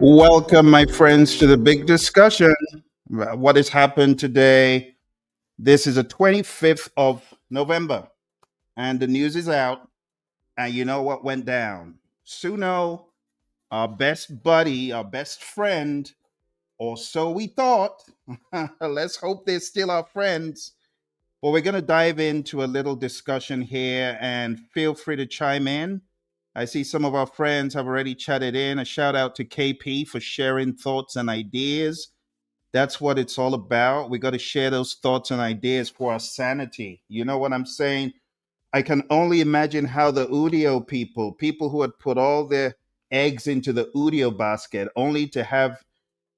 Welcome, my friends, to the big discussion. What has happened today? This is the 25th of November, and the news is out. And you know what went down? Suno, our best buddy, our best friend, or so we thought. Let's hope they're still our friends. But we're going to dive into a little discussion here, and feel free to chime in. I see some of our friends have already chatted in. A shout out to KP for sharing thoughts and ideas. That's what it's all about. We got to share those thoughts and ideas for our sanity. You know what I'm saying? I can only imagine how the Udio people who had put all their eggs into the Udio basket, only to have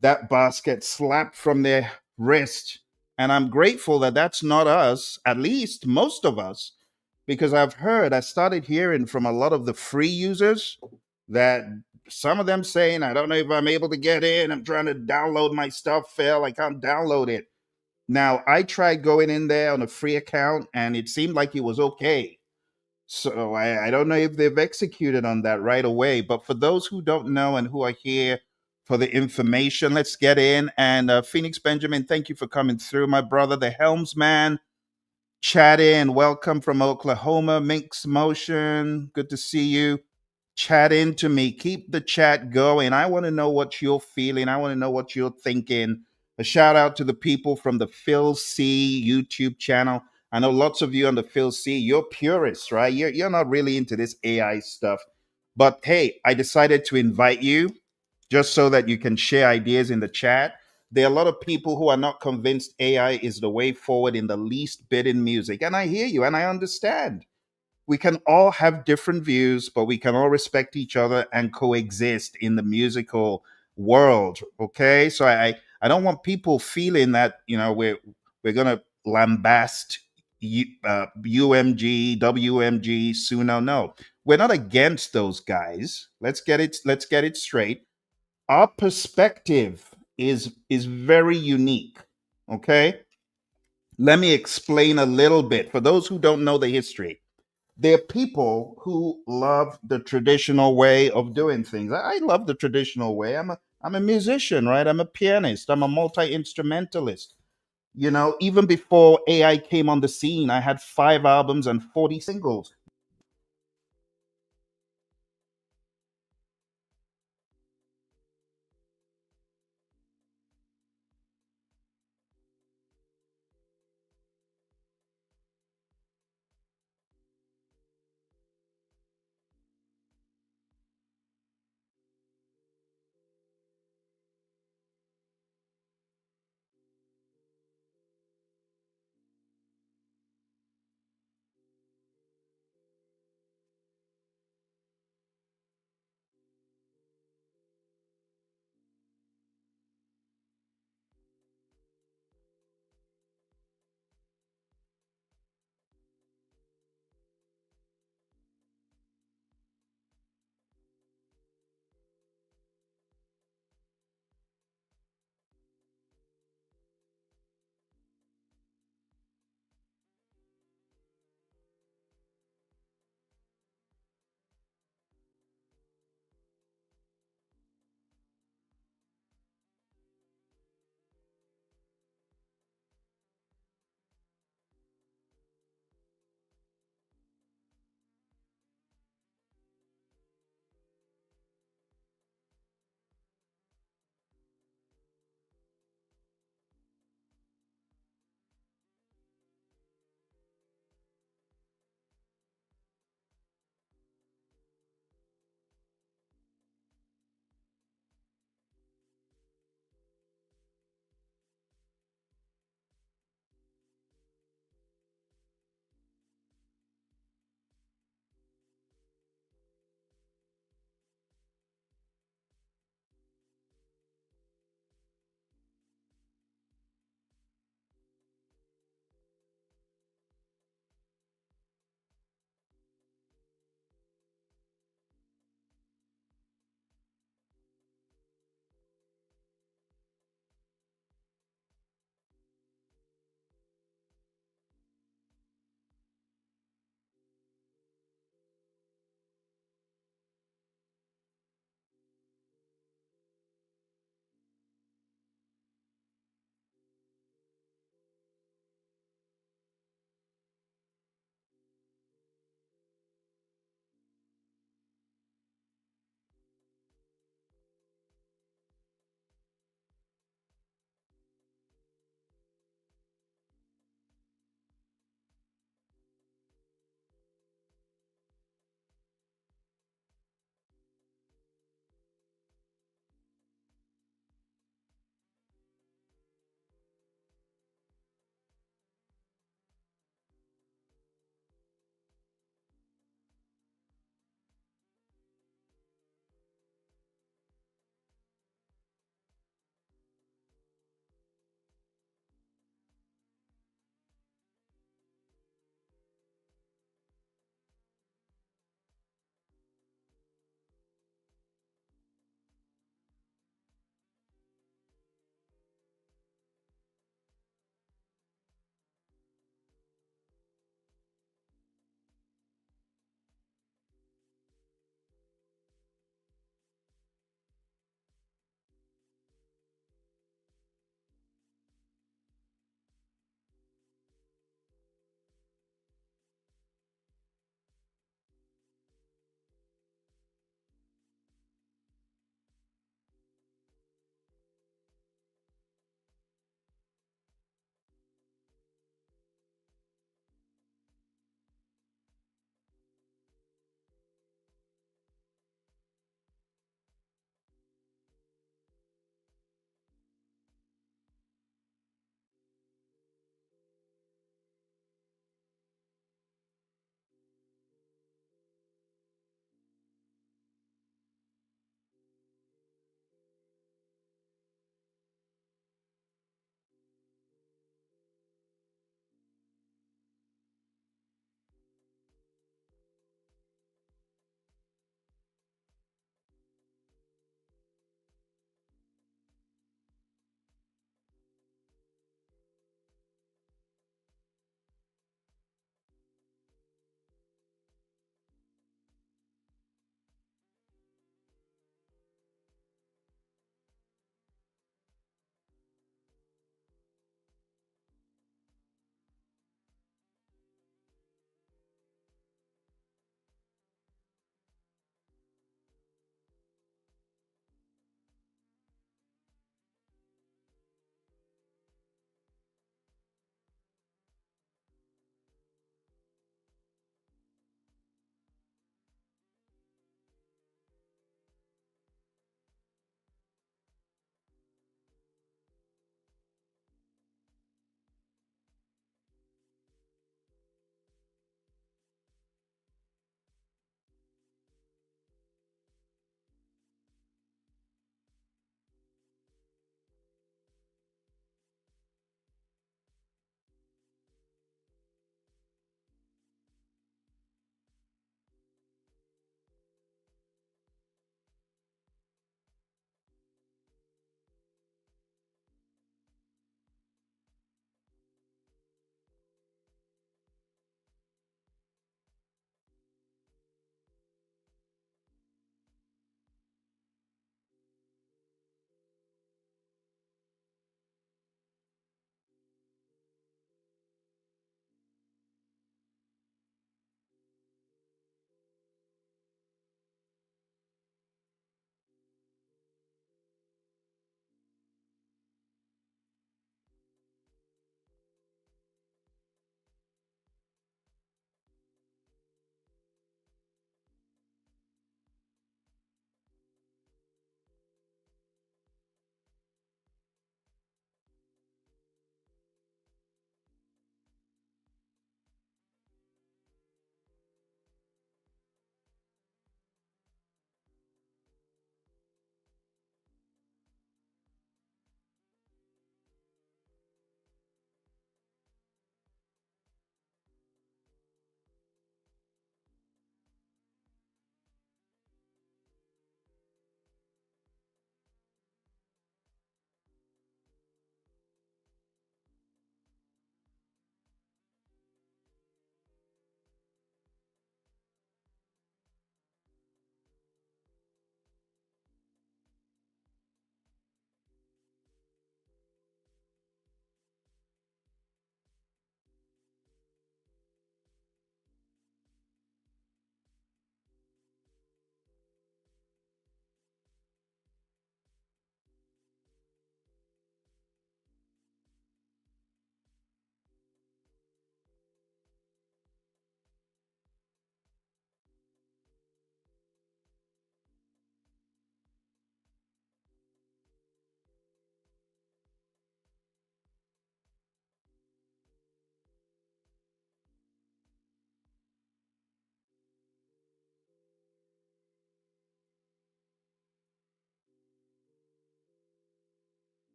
that basket slapped from their wrist. And I'm grateful that that's not us, at least most of us, because I started hearing from a lot of the free users that some of them saying, I don't know if I'm able to get in. I'm trying to download my stuff, Phil. I can't download it. Now, I tried going in there on a free account and it seemed like it was okay. So I don't know if they've executed on that right away. But for those who don't know and who are here for the information, let's get in. And Phoenix Benjamin, thank you for coming through, my brother, the helmsman. Chat in. Welcome from Oklahoma. Minx Motion. Good to see you. Chat in to me. Keep the chat going. I want to know what you're feeling. I want to know what you're thinking. A shout out to the people from the Phil C YouTube channel. I know lots of you on the Phil C, you're purists, right? You're not really into this AI stuff. But hey, I decided to invite you just so that you can share ideas in the chat. There are a lot of people who are not convinced AI is the way forward in the least bit in music. And I hear you and I understand. We can all have different views, but we can all respect each other and coexist in the musical world. Okay. So I don't want people feeling that, we're gonna lambast UMG, WMG, Suno. No. We're not against those guys. Let's get it straight. Our perspective is very unique. Okay, let me explain a little bit for those who don't know the history. There are people who love the traditional way of doing things. I love the traditional way. I'm a musician, right? I'm a pianist. I'm a multi-instrumentalist. Even before AI came on the scene, I had 5 albums and 40 singles.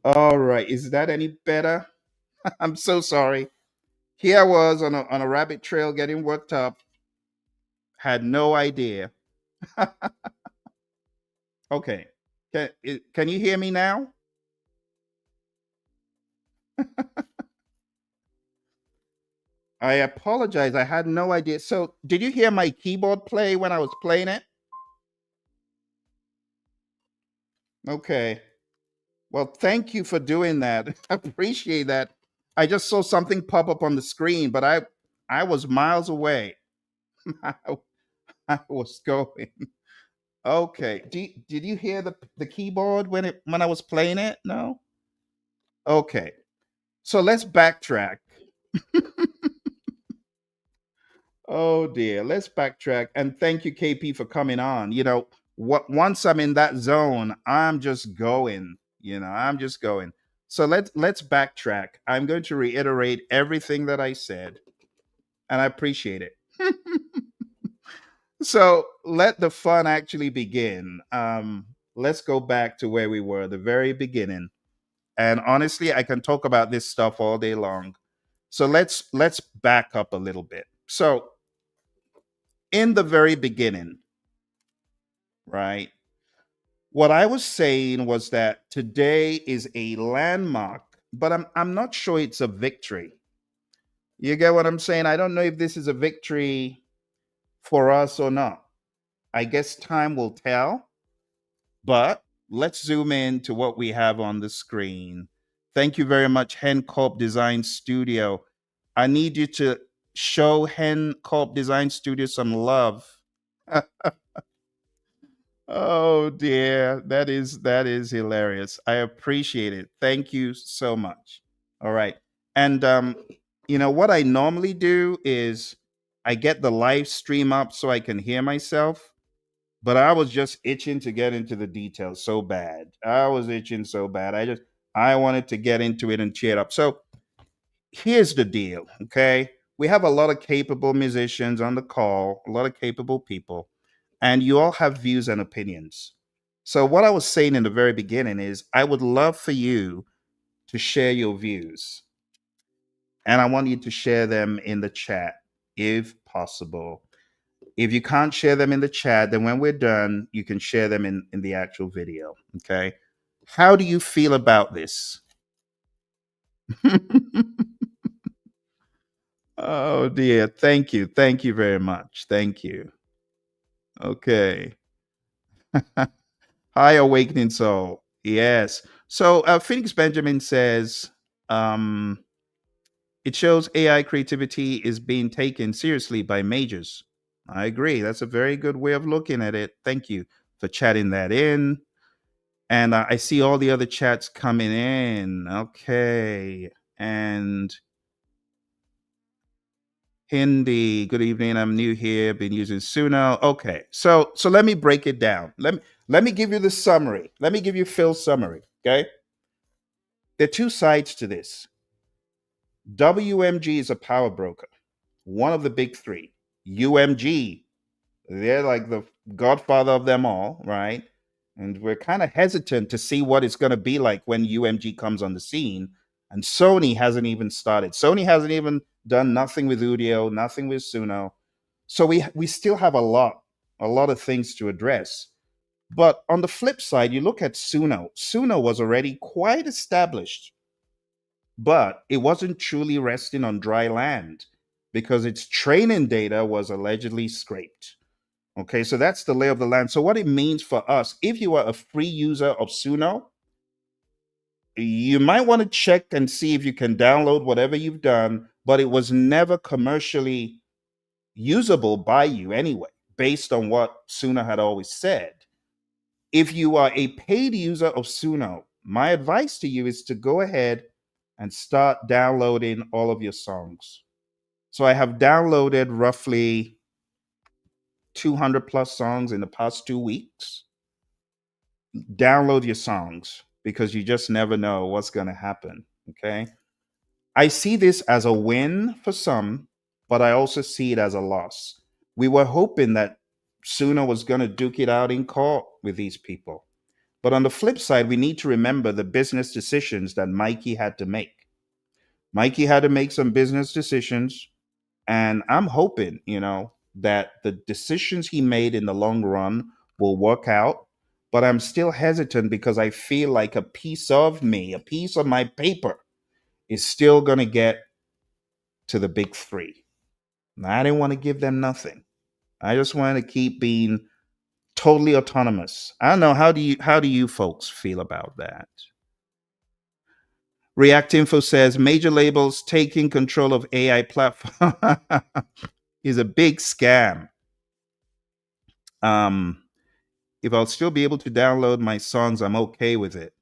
All right. Is that any better? I'm so sorry. Here I was on a rabbit trail getting worked up. Had no idea. Okay. Can you hear me now? I apologize. I had no idea. So, did you hear my keyboard play when I was playing it? Okay. Well, thank you for doing that. I appreciate that. I just saw something pop up on the screen, but I was miles away. I, I was going. Okay. Did you hear the keyboard when I was playing it? No. Okay. So let's backtrack. Oh dear. Let's backtrack. And thank you, KP, for coming on. What once I'm in that zone, I'm just going. I'm just going. So let's backtrack. I'm going to reiterate everything that I said, and I appreciate it. So let the fun actually begin. Let's go back to where we were, the very beginning. And honestly, I can talk about this stuff all day long. So let's back up a little bit. So in the very beginning, right? What I was saying was that today is a landmark, but I'm not sure it's a victory. You get what I'm saying? I don't know if this is a victory for us or not. I guess time will tell. But let's zoom in to what we have on the screen. Thank you very much, Hen Corp Design Studio. I need you to show Hen Corp Design Studio some love. Oh dear, that is hilarious. I appreciate it. Thank you so much. All right. And what I normally do is I get the live stream up so I can hear myself. But I was just itching to get into the details so bad. I was itching so bad. I wanted to get into it and cheer it up. So here's the deal, okay? We have a lot of capable musicians on the call, a lot of capable people, and you all have views and opinions. So what I was saying in the very beginning is I would love for you to share your views, and I want you to share them in the chat if possible. If you can't share them in the chat, then when we're done, you can share them in the actual video. Okay. How do you feel about this? Oh dear. Thank you. Thank you very much. Thank you. Okay. Hi, Awakening Soul. Yes. So Phoenix Benjamin says, um, it shows AI creativity is being taken seriously by majors. I agree. That's a very good way of looking at it. Thank you for chatting that in. And I see all the other chats coming in. Okay. And Hindi, good evening. I'm new here. Been using Suno. Okay. So let me break it down. Let me give you the summary. Let me give you Phil's summary. Okay. There are two sides to this. WMG is a power broker, one of the big three. UMG, they're like the godfather of them all, right? And we're kind of hesitant to see what it's going to be like when UMG comes on the scene. And Sony hasn't even started. Sony hasn't even done nothing with Udio, nothing with Suno. So we still have a lot of things to address. But on the flip side, you look at Suno. Suno was already quite established, but it wasn't truly resting on dry land because its training data was allegedly scraped. Okay, so that's the lay of the land. So, what it means for us, if you are a free user of Suno, you might want to check and see if you can download whatever you've done, but it was never commercially usable by you anyway, based on what Suno had always said. If you are a paid user of Suno, my advice to you is to go ahead and start downloading all of your songs. So, I have downloaded roughly 200 plus songs in the past 2 weeks. Download your songs because you just never know what's going to happen. Okay. I see this as a win for some, but I also see it as a loss. We were hoping that Suno was going to duke it out in court with these people. But on the flip side, we need to remember the business decisions that Mikey had to make. Mikey had to make some business decisions, and I'm hoping, that the decisions he made in the long run will work out. But I'm still hesitant because I feel like a piece of me, a piece of my paper, is still going to get to the big three. And I didn't want to give them nothing. I just want to keep being totally autonomous. I don't know. How do you folks feel about that? React Info says major labels taking control of AI platform is a big scam. Um, if I'll still be able to download my songs, I'm okay with it.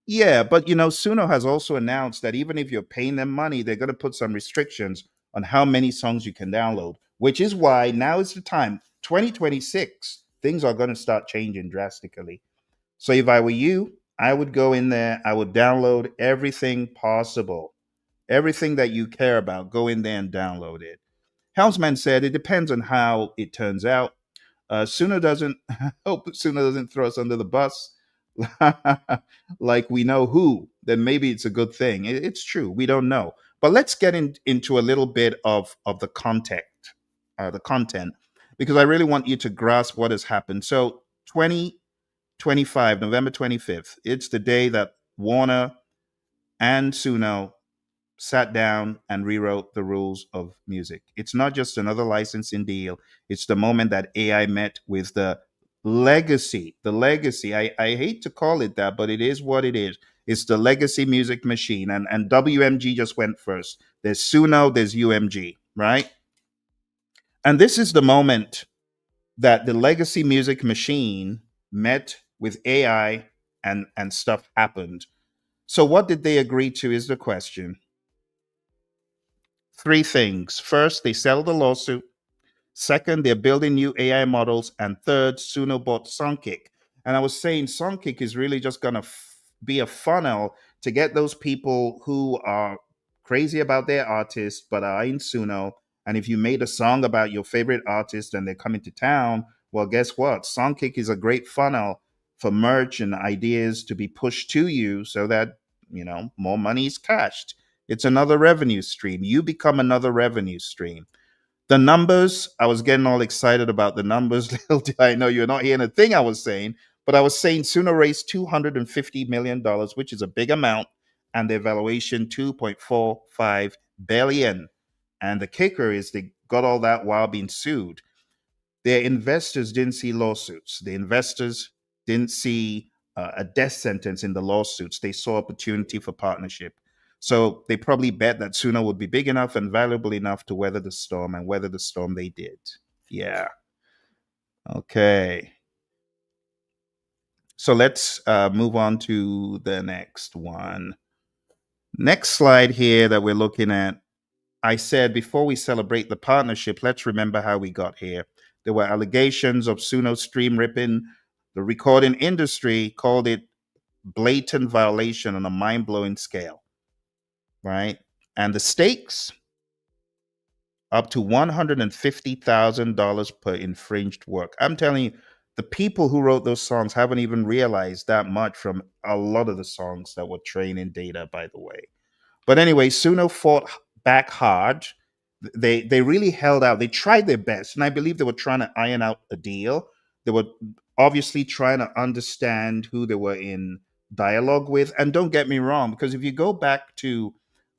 Yeah, but Suno has also announced that even if you're paying them money, they're going to put some restrictions on how many songs you can download, which is why now is the time. 2026, things are going to start changing drastically. So if I were you, I would go in there, I would download everything possible. Everything that you care about, go in there and download it. Helmsman said it depends on how it turns out. Suno doesn't hope Suno doesn't throw us under the bus, like we know who. Then maybe it's a good thing. It's true. We don't know. But let's get into a little bit of the content, because I really want you to grasp what has happened. So 2025, November 25th, it's the day that Warner and Suno sat down and rewrote the rules of music. It's not just another licensing deal. It's the moment that AI met with the legacy. The legacy. I hate to call it that, but it is what it is. It's the legacy music machine. And WMG just went first. There's Suno, there's UMG, right? And this is the moment that the legacy music machine met with AI, and stuff happened. So what did they agree to is the question. Three things. First, they settled the lawsuit. Second, they're building new AI models. And third, Suno bought Songkick. And I was saying Songkick is really just going to be a funnel to get those people who are crazy about their artist but are in Suno. And if you made a song about your favorite artist and they're coming to town, well, guess what? Songkick is a great funnel for merch and ideas to be pushed to you so that, more money is cashed. It's another revenue stream. You become another revenue stream. The numbers, I was getting all excited about the numbers. Little did I know you're not hearing a thing I was saying, but I was saying Suno raised $250 million, which is a big amount, and their valuation 2.45 billion. And the kicker is they got all that while being sued. Their investors didn't see lawsuits. The investors didn't see a death sentence in the lawsuits. They saw opportunity for partnership. So they probably bet that Suno would be big enough and valuable enough to weather the storm, and weather the storm they did. Yeah. Okay. So let's move on to the next one. Next slide here that we're looking at. I said before we celebrate the partnership, let's remember how we got here. There were allegations of Suno stream ripping. The recording industry called it blatant violation on a mind blowing scale, right? And the stakes up to $150,000 per infringed work. I'm telling you, the people who wrote those songs haven't even realized that much from a lot of the songs that were training data, by the way. But anyway, Suno fought back hard. They really held out. They tried their best, and I believe they were trying to iron out a deal. They were obviously trying to understand who they were in dialogue with. And don't get me wrong, because if you go back to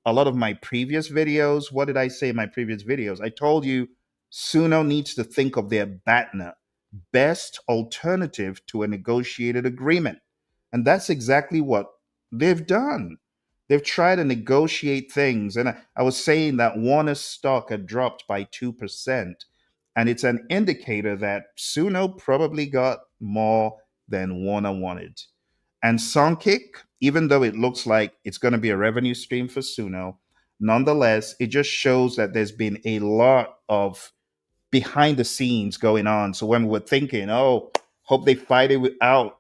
a lot of my previous videos, what did I say in my previous videos? I told you Suno needs to think of their BATNA, best alternative to a negotiated agreement. And that's exactly what they've done. They've tried to negotiate things. And I was saying that Warner's stock had dropped by 2%. And it's an indicator that Suno probably got more than Warner wanted. And Songkick, even though it looks like it's going to be a revenue stream for Suno, nonetheless, it just shows that there's been a lot of behind the scenes going on. So when we were thinking, oh, hope they fight it out,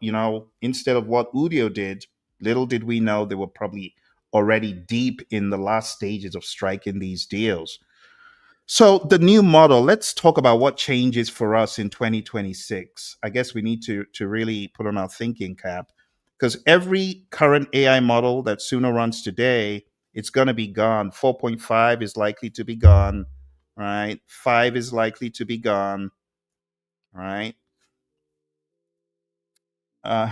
instead of what Udio did, little did we know they were probably already deep in the last stages of striking these deals. So the new model, let's talk about what changes for us in 2026. I guess we need to really put on our thinking cap. because every current AI model that Suno runs today, it's going to be gone. 4.5 is likely to be gone, right? 5 is likely to be gone, right? Uh,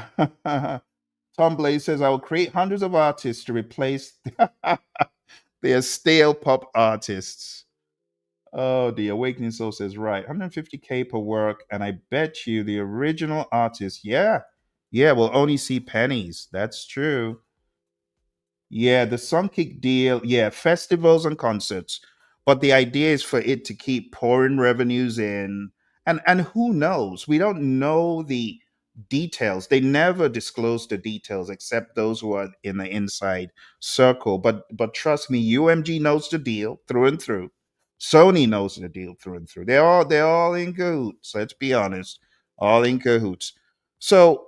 Tom Blaze says, I will create hundreds of artists to replace their stale pop artists. Oh, the Awakening Soul says, right, 150K per work, and I bet you the original artist, yeah, will only see pennies. That's true. Yeah, the Songkick deal, yeah, festivals and concerts. But the idea is for it to keep pouring revenues in. And who knows? We don't know the details. They never disclose the details except those who are in the inside circle. But trust me, UMG knows the deal through and through. Sony knows the deal through and through. They're all in cahoots. Let's be honest. All in cahoots. So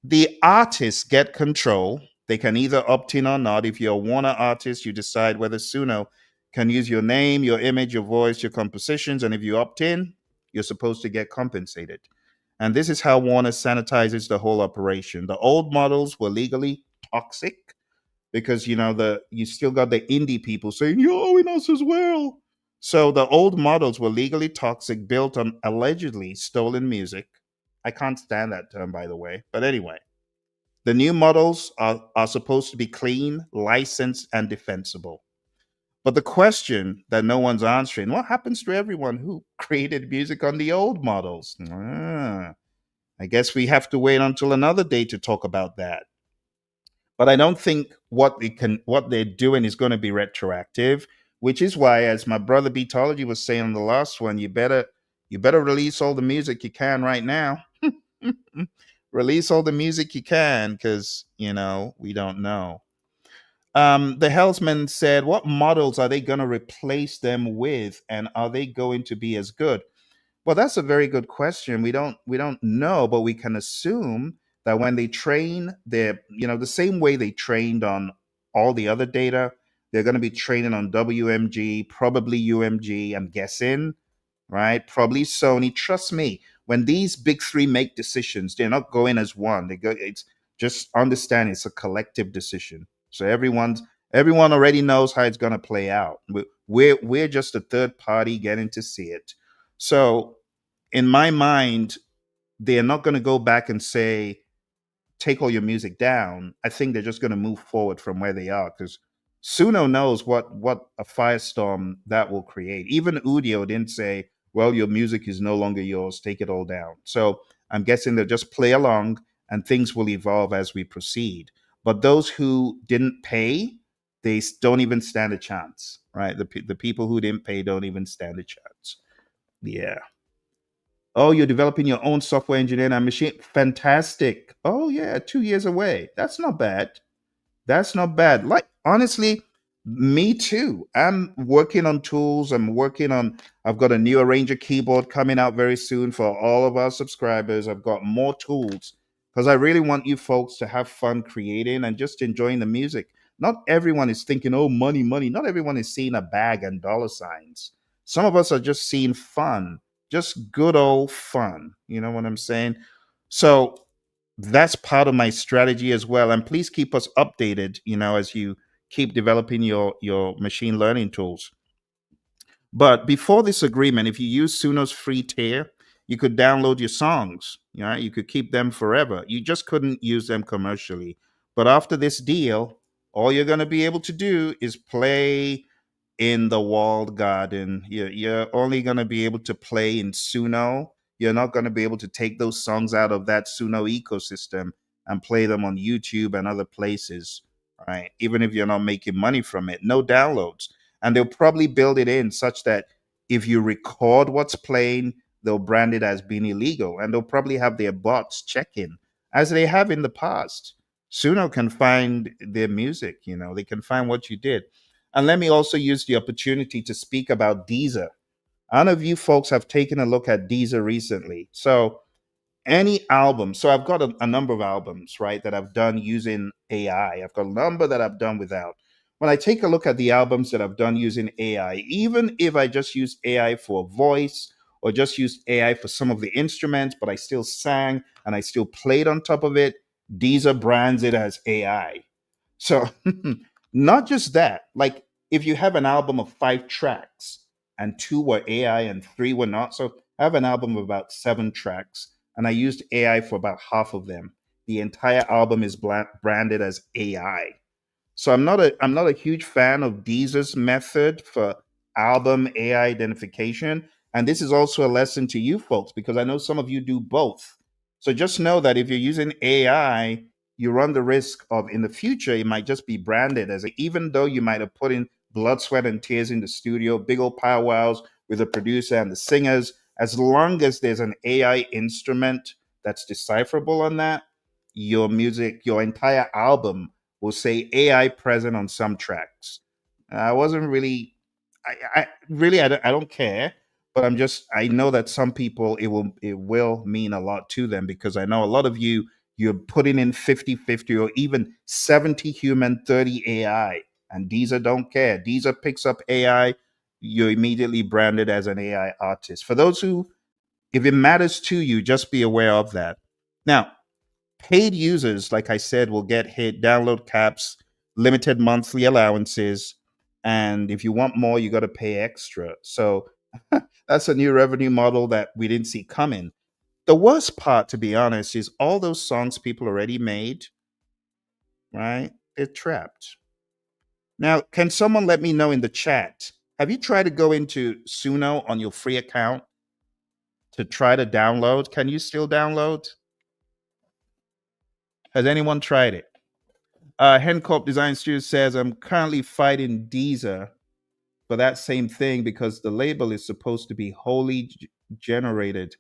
the artists get control. They can either opt in or not. If you're a Warner artist, you decide whether Suno can use your name, your image, your voice, your compositions. And if you opt in, you're supposed to get compensated. And this is how Warner sanitizes the whole operation. The old models were legally toxic because you still got the indie people saying you're owing us as well. So the old models were legally toxic, built on allegedly stolen music. I can't stand that term, by the way. But anyway, the new models are supposed to be clean, licensed, and defensible. But the question that no one's answering, what happens to everyone who created music on the old models? I guess we have to wait until another day to talk about that. But I don't think what they're doing is going to be retroactive, which is why, as my brother Beatology was saying on the last one, you better release all the music you can right now. Release all the music you can, because we don't know. The Hellsman said, what models are they going to replace them with, and are they going to be as good? Well, that's a very good question. We don't know, but we can assume that when they train their, the same way they trained on all the other data, they're going to be training on WMG, probably UMG, I'm guessing, right? Probably Sony. Trust me, when these big three make decisions, they're not going as one. They go. It's just understand it's a collective decision. So everyone already knows how it's going to play out. We're just a third party getting to see it. So in my mind, they're not going to go back and say, take all your music down. I think they're just going to move forward from where they are, because Suno knows what a firestorm that will create. Even Udio didn't say, well, your music is no longer yours, take it all down. So I'm guessing they'll just play along and things will evolve as we proceed. But those who didn't pay, don't even stand a chance, right? The people who didn't pay don't even stand a chance. Yeah. Oh, you're developing your own software engineering and machine. Fantastic. Oh, yeah, 2 years away. That's not bad. That's not bad. Like, honestly, me too. I'm working on tools. I've got a new Arranger keyboard coming out very soon for all of our subscribers. I've got more tools because I really want you folks to have fun creating and just enjoying the music. Not everyone is thinking, oh, money, money. Not everyone is seeing a bag and dollar signs. Some of us are just seeing fun, just good old fun. You know what I'm saying? So that's part of my strategy as well. And please keep us updated, as you keep developing your machine learning tools. But before this agreement, if you use Suno's free tier, you could download your songs. You could keep them forever. You just couldn't use them commercially. But after this deal, all you're going to be able to do is play in the walled garden. You're only going to be able to play in Suno. You're not going to be able to take those songs out of that Suno ecosystem and play them on YouTube and other places, right? Even if you're not making money from it, no downloads. And they'll probably build it in such that if you record what's playing, they'll brand it as being illegal. And they'll probably have their bots check in, as they have in the past. Suno can find their music, they can find what you did. And let me also use the opportunity to speak about Deezer. I don't know if you folks have taken a look at Deezer recently. So any album, so I've got a number of albums, right, that I've done using AI. I've got a number that I've done without. When I take a look at the albums that I've done using AI, even if I just use AI for voice or just use AI for some of the instruments, but I still sang and I still played on top of it, Deezer brands it as AI. So not just that, like if you have an album of 5 tracks and two were AI and three were not. So I have an album of about 7 tracks and I used AI for about half of them. The entire album is branded as AI. So I'm not a huge fan of Deezer's method for album AI identification. And this is also a lesson to you folks because I know some of you do both. So just know that if you're using AI, you run the risk of in the future it might just be branded as even though you might have put in blood, sweat, and tears in the studio, big old powwows with the producer and the singers. As long as there's an AI instrument that's decipherable on that, your music, your entire album will say AI present on some tracks. I wasn't really, I don't care, but I know that some people it will mean a lot to them because I know a lot of you, you're putting in 50-50 or even 70 human, 30 AI. And Deezer don't care. Deezer picks up AI, you're immediately branded as an AI artist. For those who, if it matters to you, just be aware of that. Now, paid users, like I said, will get hit download caps, limited monthly allowances, and if you want more, you got to pay extra. So that's a new revenue model that we didn't see coming. The worst part, to be honest, is all those songs people already made, right? They're trapped. Now, can someone let me know in the chat? Have you tried to go into Suno on your free account to try to download? Can you still download? Has anyone tried it? Hencorp Design Studio says, I'm currently fighting Deezer for that same thing because the label is supposed to be wholly generated.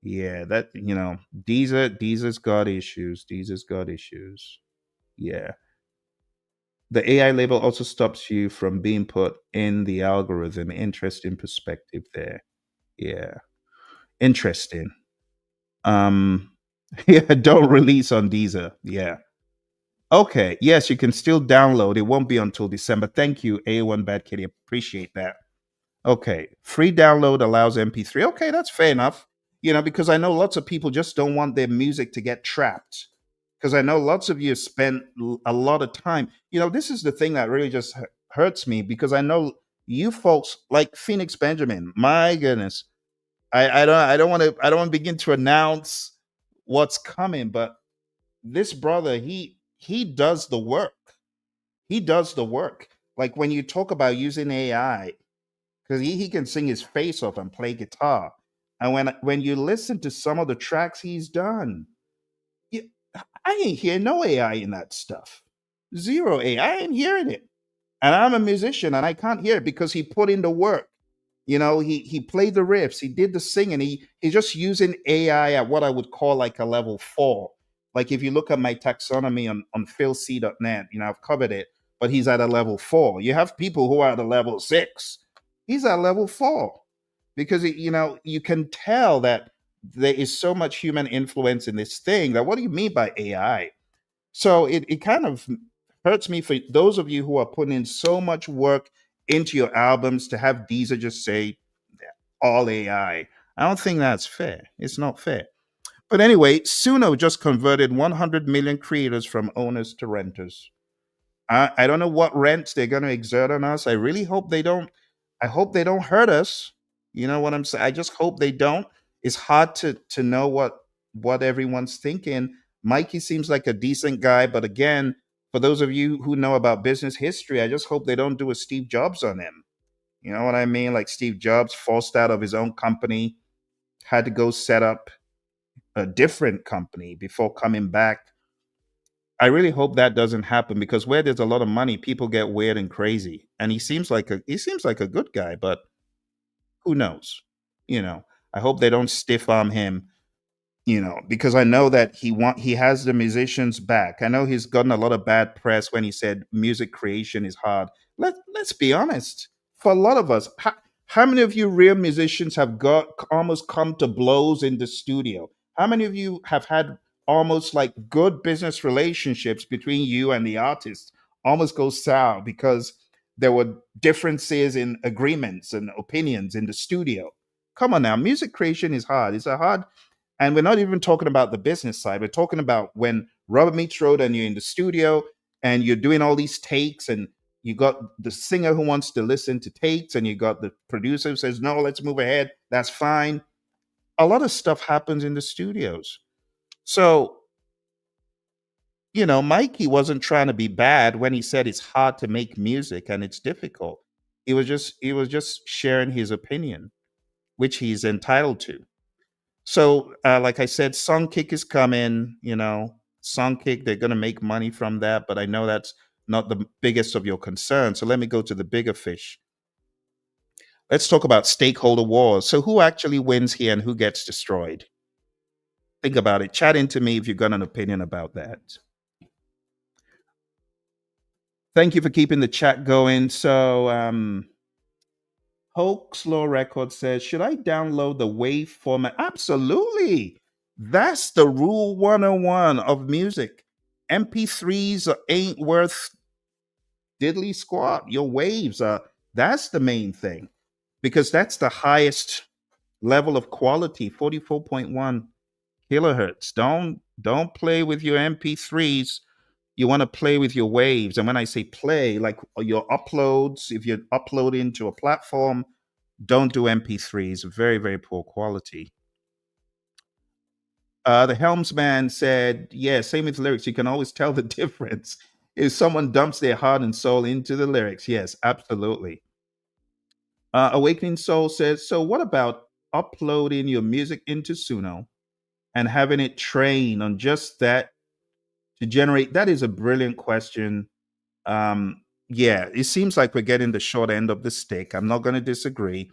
Yeah, that, Deezer's got issues. Deezer's got issues. Yeah. The AI label also stops you from being put in the algorithm. Interesting perspective there. Yeah. Interesting. Um, yeah, don't release on Deezer. Yeah. Okay. Yes, you can still download. It won't be until December. Thank you, A1 Bad Kitty. Appreciate that. Okay. Free download allows MP3. Okay, that's fair enough. Because I know lots of people just don't want their music to get trapped. Because I know lots of you have spent a lot of time. This is the thing that really just hurts me because I know you folks like Phoenix Benjamin. My goodness. I don't want to begin to announce what's coming, but this brother, he does the work. He does the work. Like when you talk about using AI, because he can sing his face off and play guitar. And when you listen to some of the tracks he's done, you, I ain't hear no AI in that stuff. Zero AI. I ain't hearing it. And I'm a musician and I can't hear it because he put in the work. He played the riffs, he did the singing. He's just using AI at what I would call like a level 4. Like if you look at my taxonomy on philc.net, I've covered it, but he's at a level 4. You have people who are at a level 6. He's at level 4 because you can tell that there is so much human influence in this thing. That what do you mean by AI? So it kind of hurts me for those of you who are putting in so much work into your albums to have Deezer just say all AI. I don't think that's fair. It's not fair. But anyway, Suno just converted 100 million creators from owners to renters. I don't know what rents they're going to exert on us. I really hope they don't. I hope they don't hurt us. You know what I'm saying? I just hope they don't. It's hard to know what everyone's thinking. Mikey seems like a decent guy, but again, for those of you who know about business history, I just hope they don't do a Steve Jobs on him. You know what I mean? Like Steve Jobs forced out of his own company, had to go set up a different company before coming back. I really hope that doesn't happen because where there's a lot of money, people get weird and crazy. And he seems like a good guy, but who knows? You know, I hope they don't stiff arm him, because I know that he has the musicians back. I know he's gotten a lot of bad press when he said music creation is hard. Let's be honest. For a lot of us, how many of you real musicians have got almost come to blows in the studio? How many of you have had almost like good business relationships between you and the artist almost go sour because there were differences in agreements and opinions in the studio? Come on now, music creation is hard. It's a hard, and we're not even talking about the business side. We're talking about when rubber meets road and you're in the studio and you're doing all these takes, and you got the singer who wants to listen to takes, and you got the producer who says, no, let's move ahead. That's fine. A lot of stuff happens in the studios. So, Mikey wasn't trying to be bad when he said it's hard to make music and it's difficult. He was just sharing his opinion, which he's entitled to. So, like I said, Songkick is coming. Songkick, they're going to make money from that, but I know that's not the biggest of your concern. So let me go to the bigger fish. Let's talk about stakeholder wars. So who actually wins here and who gets destroyed? Think about it. Chat into me if you've got an opinion about that. Thank you for keeping the chat going. So, Hoax Law Record says, should I download the WAV format? Absolutely. That's the rule 101 of music. MP3s ain't worth diddly squat. Your waves are, that's the main thing, because that's the highest level of quality, 44.1 kilohertz. Don't play with your MP3s. You want to play with your waves. And when I say play, like your uploads, if you're uploading to a platform, don't do MP3s. Very, very poor quality. The helmsman said, yeah, same with lyrics. You can always tell the difference if someone dumps their heart and soul into the lyrics. Yes, absolutely. Awakening Soul says, so what about uploading your music into Suno and having it train on just that to generate? That is a brilliant question. Yeah, it seems like we're getting the short end of the stick. I'm not going to disagree,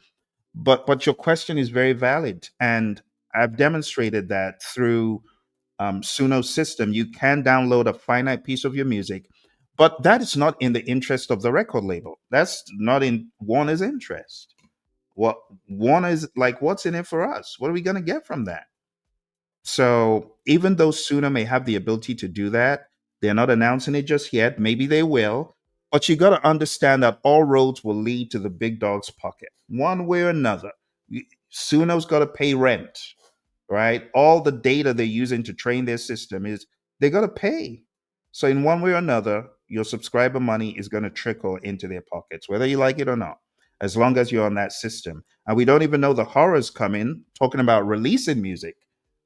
but your question is very valid, and I've demonstrated that through Suno system. You can download a finite piece of your music, but that is not in the interest of the record label. That's not in Warner's interest. What Warner's like, what's in it for us? What are we going to get from that? So even though Suno may have the ability to do that, they're not announcing it just yet. Maybe they will. But you got to understand that all roads will lead to the big dog's pocket, one way or another. Suno's got to pay rent, right? All the data they're using to train their system is they got to pay. So in one way or another, your subscriber money is going to trickle into their pockets, whether you like it or not, as long as you're on that system. And we don't even know the horrors coming, talking about releasing music.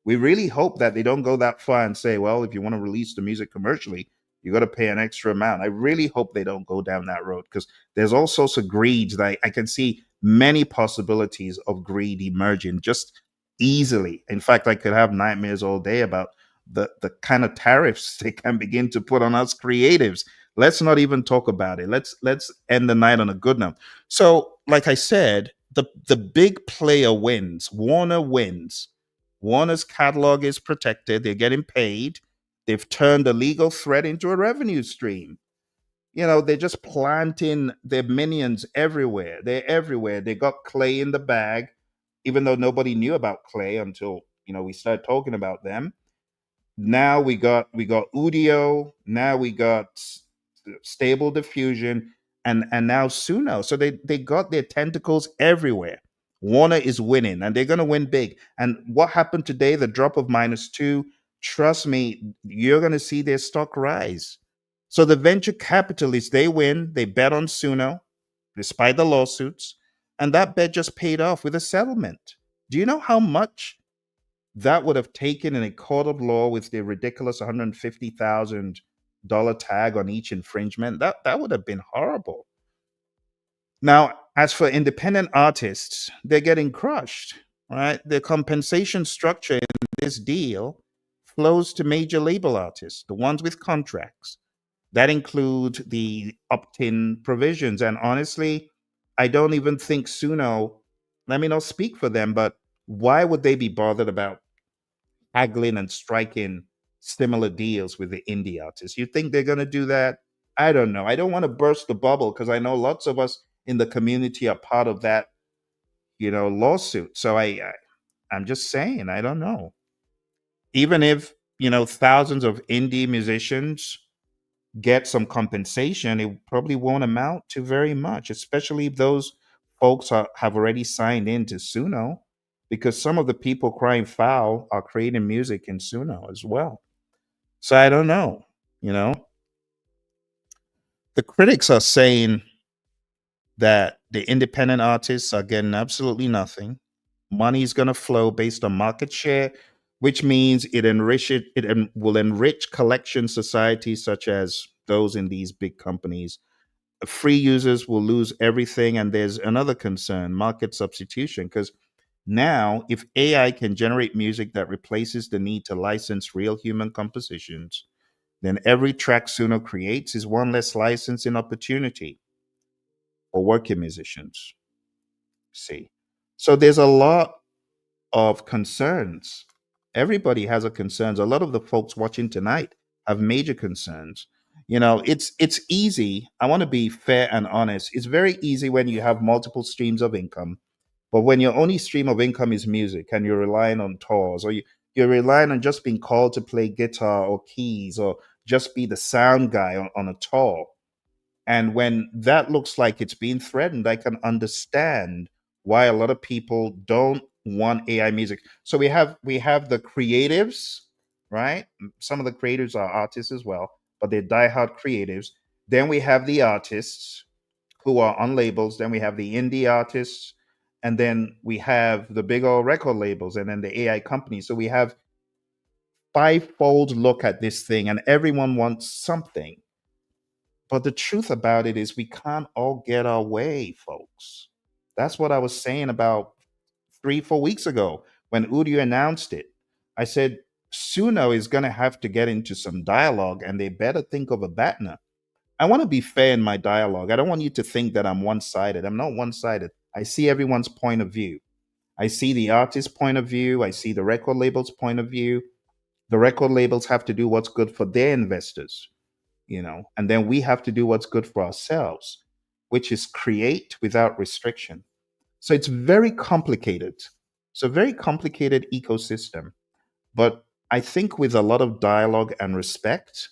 We really hope that they don't go that far and say, well, if you want to release the music commercially, you got to pay an extra amount. I really hope they don't go down that road, because there's all sorts of greed that I can see many possibilities of greed emerging just easily. In fact, I could have nightmares all day about the kind of tariffs they can begin to put on us creatives. Let's not even talk about it. Let's end the night on a good note. So, like I said, the big player wins. Warner wins. Warner's catalog is protected. They're getting paid. They've turned a legal threat into a revenue stream. They're just planting their minions everywhere. They're everywhere. They got Clay in the bag, even though nobody knew about Clay until we started talking about them. Now we got Udio. Now we got Stable Diffusion, and now Suno. So they got their tentacles everywhere. Warner is winning, and they're going to win big. And what happened today? The drop of -2. Trust me, you're going to see their stock rise. So the venture capitalists, they win. They bet on Suno, despite the lawsuits, and that bet just paid off with a settlement. Do you know how much that would have taken in a court of law with the ridiculous $150,000 tag on each infringement? That would have been horrible. Now, as for independent artists, they're getting crushed, right? The compensation structure in this deal flows to major label artists, the ones with contracts. That includes the opt-in provisions. And honestly, I don't even think Suno, let me not speak for them, but why would they be bothered about haggling and striking similar deals with the indie artists? You think they're going to do that? I don't know. I don't want to burst the bubble, because I know lots of us in the community are part of that, lawsuit. So I'm just saying, I don't know. Even if thousands of indie musicians get some compensation, it probably won't amount to very much, especially if those folks have already signed into Suno, because some of the people crying foul are creating music in Suno as well. So I don't know. You know, the critics are saying that the independent artists are getting absolutely nothing. Money is going to flow based on market share, which means will enrich collection societies such as those in these big companies. Free users will lose everything, and there's another concern: market substitution. Because now, if AI can generate music that replaces the need to license real human compositions, then every track Suno creates is one less licensing opportunity for working musicians. See, so there's a lot of concerns. Everybody has a concerns. A lot of the folks watching tonight have major concerns. You know, it's easy. I want to be fair and honest. It's very easy when you have multiple streams of income, but when your only stream of income is music and you're relying on tours, or you're relying on just being called to play guitar or keys, or just be the sound guy on a tour, and when that looks like it's being threatened, I can understand why a lot of people don't want AI music. So we have the creatives, right? Some of the creators are artists as well, but they're diehard creatives. Then we have the artists who are on labels. Then we have the indie artists, and then we have the big old record labels, and then the AI companies. So we have fivefold look at this thing, and everyone wants something. But the truth about it is, we can't all get our way, folks. That's what I was saying about 3, 4 weeks ago when Udio announced it. I said, Suno is going to have to get into some dialogue, and they better think of a BATNA. I want to be fair in my dialogue. I don't want you to think that I'm one sided. I'm not one sided. I see everyone's point of view. I see the artist's point of view. I see the record label's point of view. The record labels have to do what's good for their investors, and then we have to do what's good for ourselves, which is create without restriction. So it's very complicated. It's a very complicated ecosystem, but I think with a lot of dialogue and respect,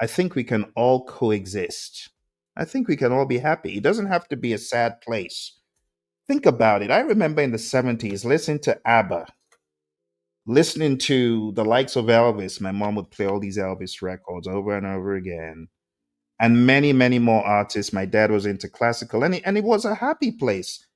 I think we can all coexist. I think we can all be happy. It doesn't have to be a sad place. Think about it. I remember in the 70s listening to ABBA, listening to the likes of Elvis. My mom would play all these Elvis records over and over again, and many, many more artists. My dad was into classical, and it was a happy place.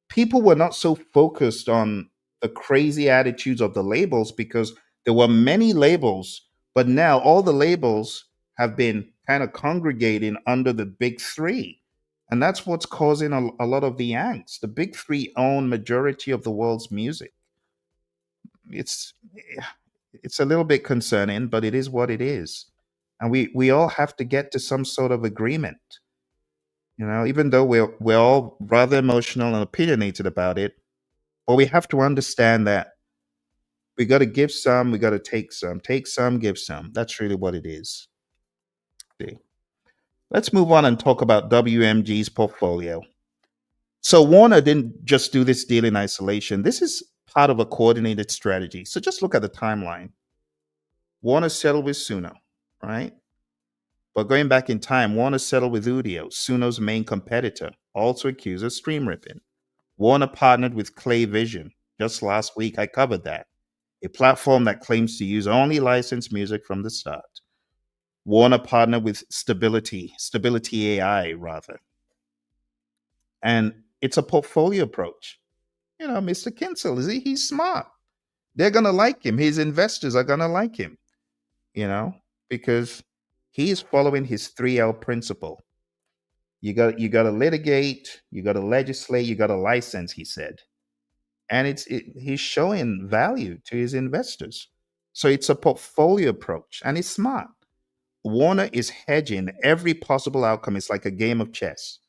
People were not so focused on the crazy attitudes of the labels because there were many labels, but now all the labels have been kind of congregating under the big three. And that's what's causing a lot of the angst. The big three own majority of the world's music. It's a little bit concerning, but it is what it is. And we all have to get to some sort of agreement. Even though we're all rather emotional and opinionated about it, but we have to understand that we got to give some, we got to take some, give some. That's really what it is. See. Let's move on and talk about WMG's portfolio. So Warner didn't just do this deal in isolation. This is part of a coordinated strategy. So just look at the timeline. Warner settled with Suno, right? But going back in time, Warner settled with Udio, Suno's main competitor, also accused of stream ripping. Warner partnered with Clay Vision. Just last week, I covered that. A platform that claims to use only licensed music from the start. Warner partnered with Stability AI, rather. And it's a portfolio approach. Mr. Kinsel, he's smart. They're going to like him. His investors are going to like him, you know, because he is following his 3L principle. You got to litigate, you got to legislate, you got to license, he said. And he's showing value to his investors. So it's a portfolio approach, and it's smart. Warner is hedging every possible outcome. It's like a game of chess.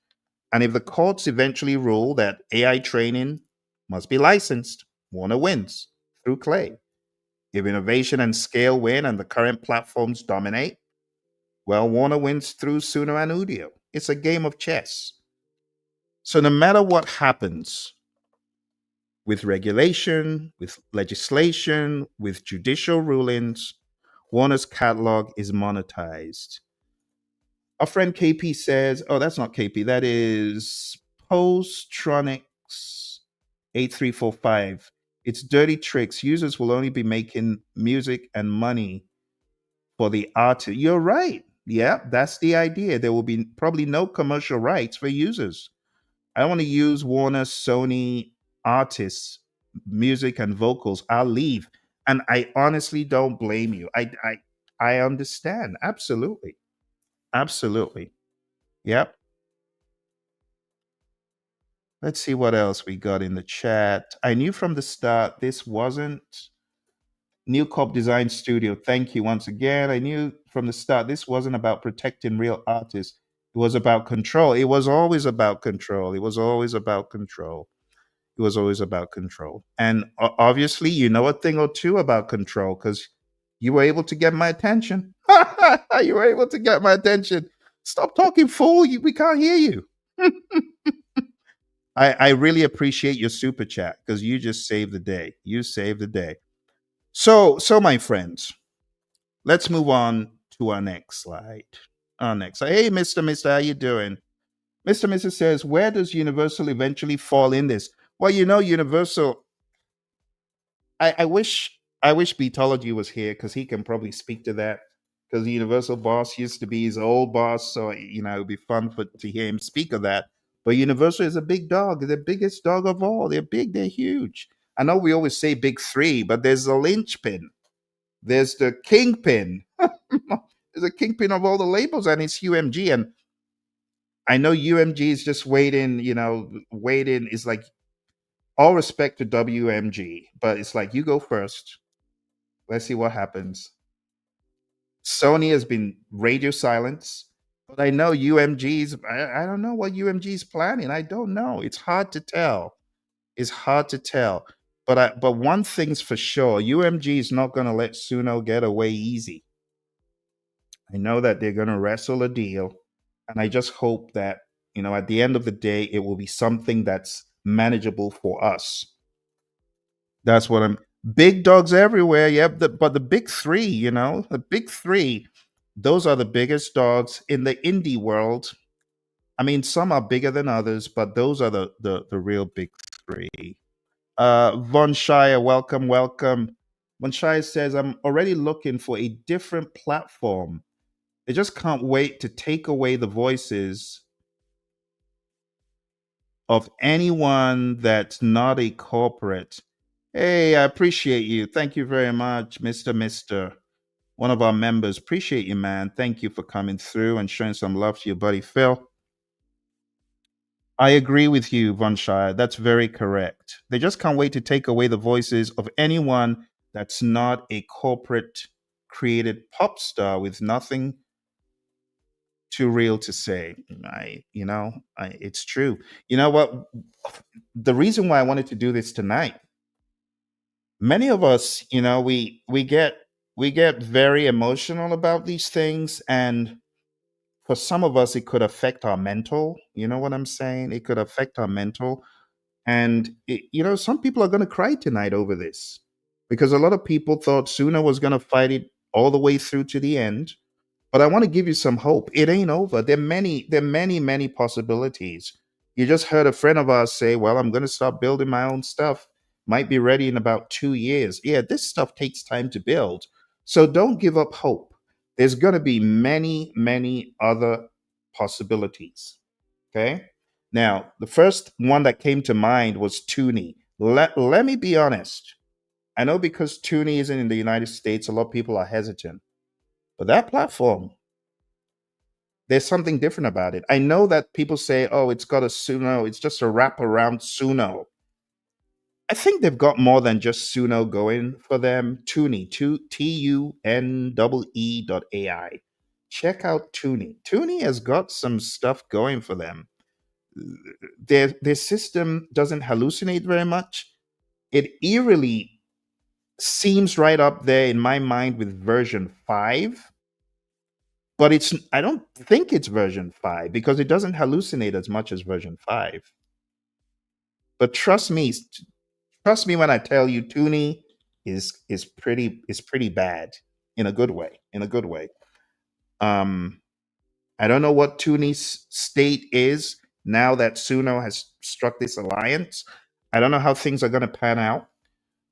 And if the courts eventually rule that AI training must be licensed, Warner wins through Clay. If innovation and scale win and the current platforms dominate, well, Warner wins through Suno and Udio. It's a game of chess. So no matter what happens, with regulation, with legislation, with judicial rulings, Warner's catalog is monetized. Our friend KP says, oh, that's not KP, that is Postronics 8345. It's dirty tricks. Users will only be making music and money for the artist. You're right. Yeah, that's the idea. There will be probably no commercial rights for users. I want to use Warner, Sony artists, music and vocals. I'll leave. And I honestly don't blame you. I understand. Absolutely. Absolutely. Yep. Let's see what else we got in the chat. I knew from the start this wasn't New Cop Design Studio. Thank you once again. I knew from the start this wasn't about protecting real artists. It was about control. It was always about control. It was always about control. It was always about control. And obviously, you know a thing or two about control because you were able to get my attention. You were able to get my attention. Stop talking, fool. We can't hear you. I really appreciate your super chat because you just saved the day. You saved the day. So my friends, let's move on to our next slide. Our next slide. Hey, Mister, how you doing? Mister says, where does Universal eventually fall in this? Well, Universal. I wish Beatology was here because he can probably speak to that. Because the Universal boss used to be his old boss, so it'd be fun to hear him speak of that. But Universal is a big dog, the biggest dog of all. They're big, they're huge. I know we always say big three, but there's the linchpin, there's the kingpin, there's a kingpin of all the labels, and it's UMG. And I know UMG is just waiting, waiting. Is like all respect to WMG, but it's like you go first. Let's see what happens. Sony has been radio silence, but I know UMG's. I don't know what UMG's planning. I don't know. It's hard to tell. It's hard to tell. But one thing's for sure: UMG is not going to let Suno get away easy. I know that they're going to wrestle a deal, and I just hope that at the end of the day, it will be something that's manageable for us. That's what I'm. Big dogs everywhere. Yep. But the big three, the big three, those are the biggest dogs in the indie world. I mean, some are bigger than others, but those are the real big three. Von Shire, welcome, welcome. Von Shire says, I'm already looking for a different platform. They just can't wait to take away the voices of anyone that's not a corporate. Hey, I appreciate you. Thank you very much, Mister. One of our members. Appreciate you, man. Thank you for coming through and showing some love to your buddy Phil. I agree with you, Von Shire. That's very correct. They just can't wait to take away the voices of anyone that's not a corporate created pop star with nothing too real to say. It's true. You know what? The reason why I wanted to do this tonight, many of us, we get very emotional about these things, and for some of us it could affect our mental. You know what I'm saying? It could affect our mental. And some people are going to cry tonight over this because a lot of people thought Suna was going to fight it all the way through to the end. But I want to give you some hope. It ain't over. There are many possibilities. You just heard a friend of ours say, well, I'm going to start building my own stuff. Might be ready in about 2 years. Yeah, this stuff takes time to build. So don't give up hope. There's going to be many other possibilities. Okay. Now, the first one that came to mind was Toonie. Let me be honest. I know because Toonie isn't in the United States, a lot of people are hesitant. But that platform, there's something different about it. I know that people say, oh, it's got a Suno, it's just a wrap around Suno. I think they've got more than just Suno going for them. Toonie, TUNEE.ai. Check out Toonie. Toonie has got some stuff going for them. Their system doesn't hallucinate very much. It eerily seems right up there in my mind with version 5, but I don't think it's version 5 because it doesn't hallucinate as much as version 5. But trust me when I tell you Toonie is pretty bad in a good way. In a good way. Um I don't know what Toonie's state is now that Suno has struck this alliance. I don't know how things are going to pan out.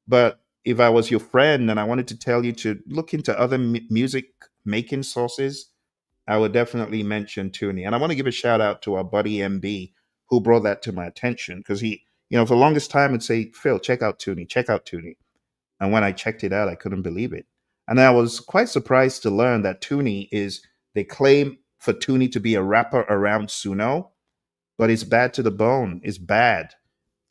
But if I was your friend and I wanted to tell you to look into other music making sauces, I would definitely mention Toonie. And I want to give a shout out to our buddy MB who brought that to my attention because for the longest time, would say, Phil, check out Toonie, check out Toonie. And when I checked it out, I couldn't believe it. And I was quite surprised to learn that Toonie they claim for Toonie to be a wrapper around Suno, but it's bad to the bone. It's bad.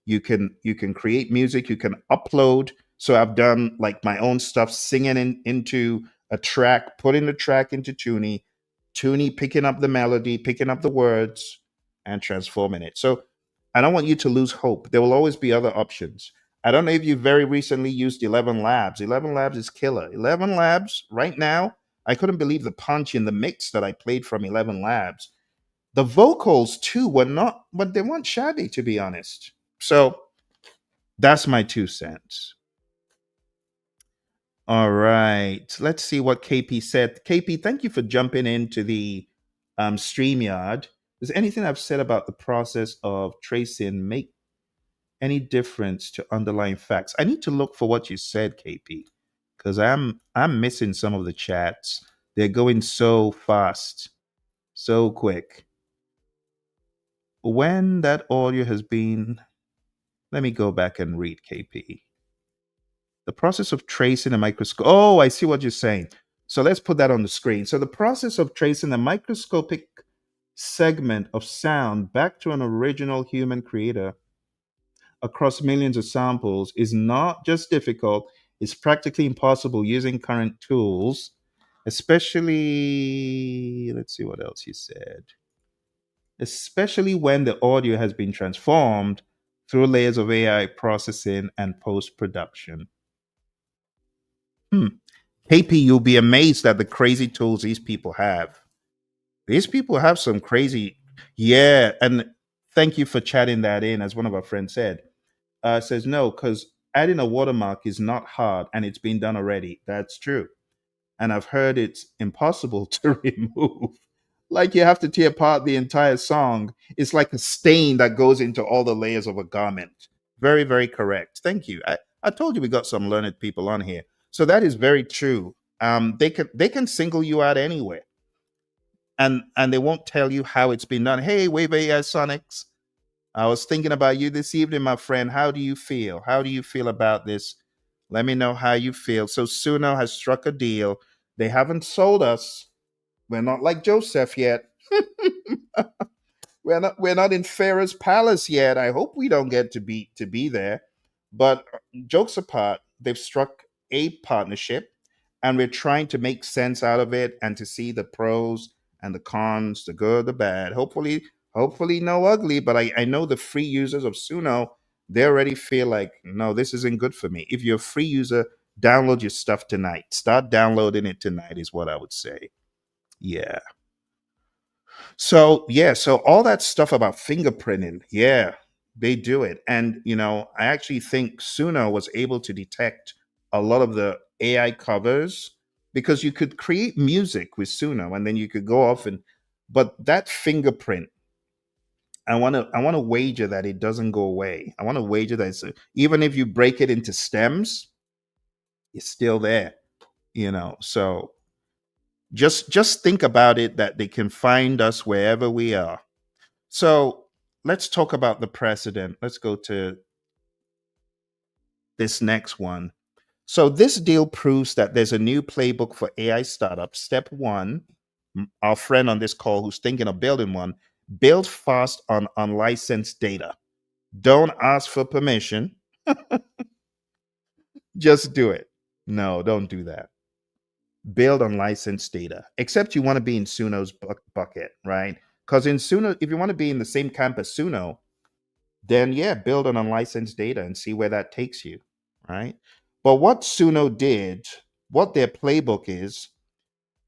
You can create music, you can upload. So I've done like my own stuff, singing into a track, putting the track into Toonie picking up the melody, picking up the words, and transforming it. So I don't want you to lose hope. There will always be other options. I don't know if you very recently used 11 Labs. 11 Labs is killer. 11 Labs right now, I couldn't believe the punch in the mix that I played from 11 Labs. The vocals too were not, but they weren't shabby, to be honest. So that's my 2 cents. All right. Let's see what KP said. KP, thank you for jumping into the StreamYard. Does anything I've said about the process of tracing make any difference to underlying facts? I need to look for what you said, KP, because I'm missing some of the chats. They're going so fast, so quick. When that audio has been, let me go back and read KP. The process of tracing a microscope. Oh, I see what you're saying. So let's put that on the screen. So the process of tracing a microscopic segment of sound back to an original human creator across millions of samples is not just difficult, it's practically impossible using current tools, especially, let's see what else he said, especially when the audio has been transformed through layers of AI processing and post production. Hmm. KP, you'll be amazed at the crazy tools these people have. These people have some crazy, yeah. And thank you for chatting that in, as one of our friends said. Says no, because adding a watermark is not hard and it's been done already. That's true. And I've heard it's impossible to remove. Like you have to tear apart the entire song. It's like a stain that goes into all the layers of a garment. Very, very correct. Thank you. I told you we got some learned people on here. So that is very true. They can single you out anywhere, and they won't tell you how it's been done. Hey, Wave AI Sonics, I was thinking about you this evening, my friend. How do you feel? How do you feel about this? Let me know how you feel. So Suno has struck a deal. They haven't sold us. We're not like Joseph yet. We're not in Pharaoh's palace yet. I hope we don't get to be there. But jokes apart, they've struck a partnership, and we're trying to make sense out of it and to see the pros and the cons, the good, the bad. Hopefully no ugly. But I know the free users of Suno, they already feel like, no, this isn't good for me. If you're a free user, download your stuff tonight. Start downloading it tonight is what I would say. Yeah. So yeah, so all that stuff about fingerprinting, yeah, they do it. And I actually think Suno was able to detect a lot of the AI covers because you could create music with Suno and then you could go off but that fingerprint, I want to wager that it doesn't go away. I want to wager that even if you break it into stems, it's still there, So just think about it that they can find us wherever we are. So let's talk about the precedent. Let's go to this next one. So this deal proves that there's a new playbook for AI startups. Step one, our friend on this call who's thinking of building one, build fast on unlicensed data. Don't ask for permission. Just do it. No, don't do that. Build on licensed data, except you want to be in Suno's bucket, right? Because in Suno, if you want to be in the same camp as Suno, then yeah, build on unlicensed data and see where that takes you, right? But what Suno did, what their playbook is,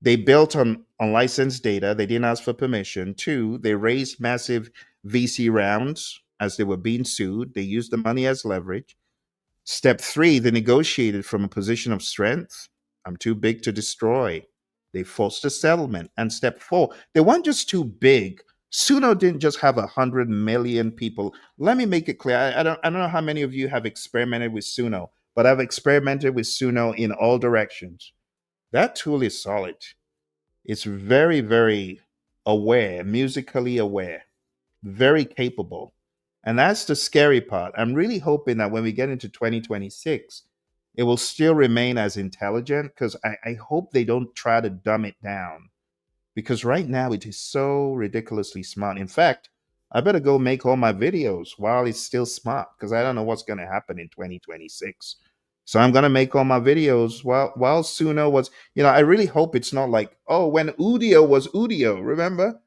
they built on unlicensed data. They didn't ask for permission. Two, they raised massive VC rounds as they were being sued. They used the money as leverage. Step three, they negotiated from a position of strength. I'm too big to destroy. They forced a settlement. And step four, they weren't just too big. Suno didn't just have 100 million people. Let me make it clear. I don't know how many of you have experimented with Suno, but I've experimented with Suno in all directions. That tool is solid. It's very, very aware, musically aware, very capable. And that's the scary part. I'm really hoping that when we get into 2026, it will still remain as intelligent because I hope they don't try to dumb it down because right now it is so ridiculously smart. In fact, I better go make all my videos while it's still smart because I don't know what's going to happen in 2026. So I'm going to make all my videos while Suno was, I really hope it's not like, oh, when Udio was Udio, remember?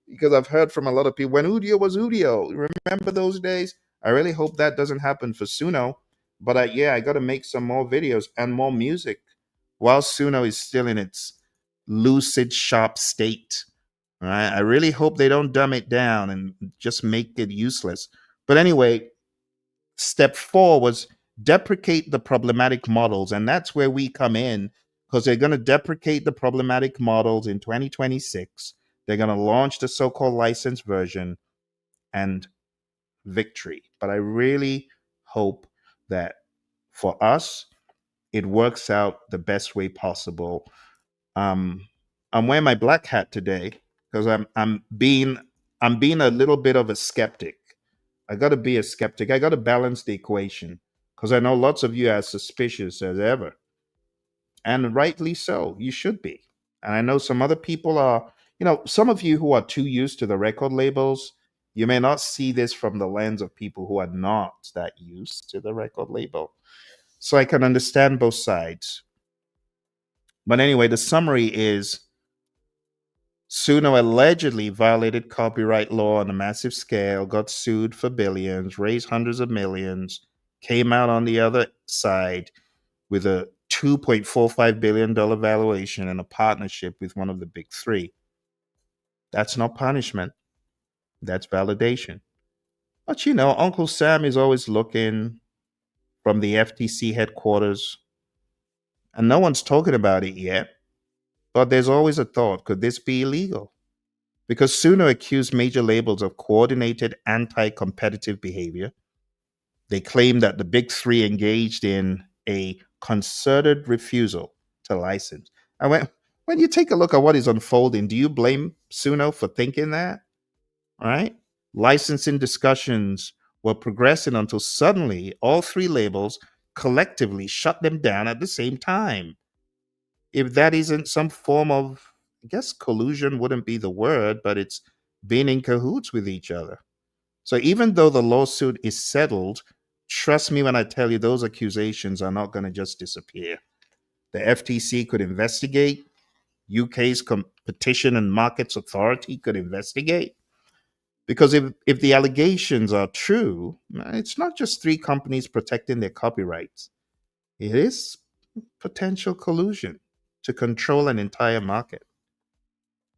Because I've heard from a lot of people when Udio was Udio. Remember those days? I really hope that doesn't happen for Suno. But yeah, I got to make some more videos and more music while Suno is still in its lucid, sharp state. All right. I really hope they don't dumb it down and just make it useless. But anyway, step four was deprecate the problematic models. And that's where we come in because they're going to deprecate the problematic models in 2026. They're going to launch the so called licensed version and victory. But I really hope that for us, it works out the best way possible. Um, I'm wearing my black hat today because I'm being a little bit of a skeptic. I got to be a skeptic. I got to balance the equation because I know lots of you are suspicious as ever, and rightly so. You should be. And I know some other people are. Some of you who are too used to the record labels, you may not see this from the lens of people who are not that used to the record label. So I can understand both sides. But anyway, the summary is Suno allegedly violated copyright law on a massive scale, got sued for billions, raised hundreds of millions, came out on the other side with a $2.45 billion valuation and a partnership with one of the big three. That's not punishment, that's validation. But Uncle Sam is always looking from the FTC headquarters, and no one's talking about it yet. But there's always a thought, could this be illegal? Because Suno accused major labels of coordinated anti competitive behavior. They claim that the big three engaged in a concerted refusal to license. And when you take a look at what is unfolding, do you blame Suno for thinking that? All right. Licensing discussions were progressing until suddenly all three labels collectively shut them down at the same time. If that isn't some form of, I guess collusion wouldn't be the word, but it's being in cahoots with each other. So even though the lawsuit is settled, trust me when I tell you those accusations are not going to just disappear. The FTC could investigate, UK's Competition and Markets Authority could investigate. Because if the allegations are true, it's not just three companies protecting their copyrights. It is potential collusion to control an entire market,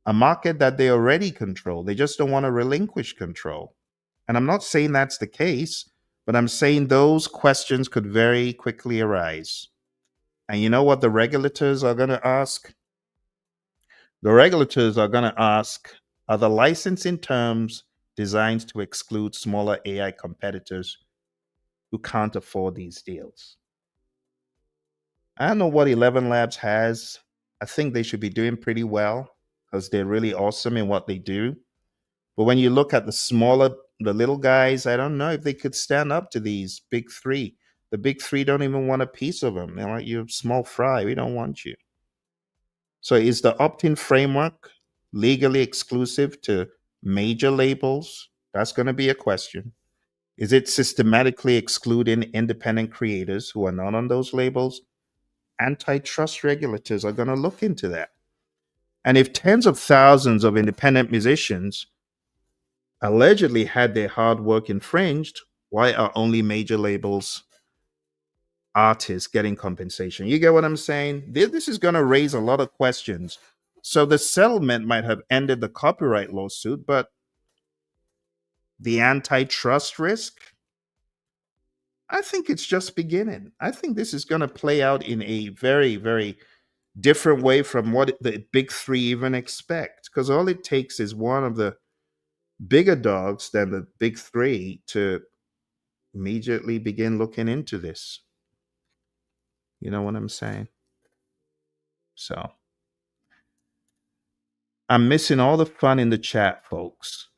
a market that they already control. They just don't want to relinquish control. And I'm not saying that's the case, but I'm saying those questions could very quickly arise. And you know what the regulators are going to ask? The regulators are going to ask, are the licensing terms designed to exclude smaller AI competitors who can't afford these deals? I don't know what 11 Labs has. I think they should be doing pretty well because they're really awesome in what they do. But when you look at the little guys, I don't know if they could stand up to these big three. The big three don't even want a piece of them. They're like, you're small fry. We don't want you. So is the opt in framework legally exclusive to major labels? That's going to be a question. Is it systematically excluding independent creators who are not on those labels? Antitrust regulators are going to look into that. And if tens of thousands of independent musicians allegedly had their hard work infringed, why are only major labels artists getting compensation? You get what I'm saying? This is going to raise a lot of questions. So the settlement might have ended the copyright lawsuit, but the antitrust risk, I think it's just beginning. I think this is going to play out in a very, very different way from what the big three even expect. Because all it takes is one of the bigger dogs than the big three to immediately begin looking into this. You know what I'm saying? So I'm missing all the fun in the chat, folks.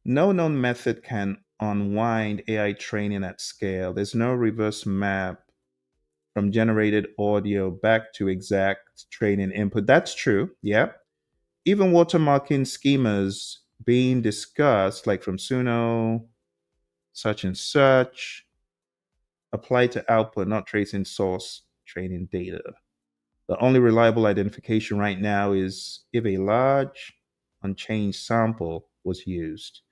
No known method can unwind AI training at scale. There's no reverse map from generated audio back to exact training input. That's true. Yep. Even watermarking schemas being discussed, like from Suno, such and such, apply to output, not tracing source training data. The only reliable identification right now is if a large unchanged sample was used.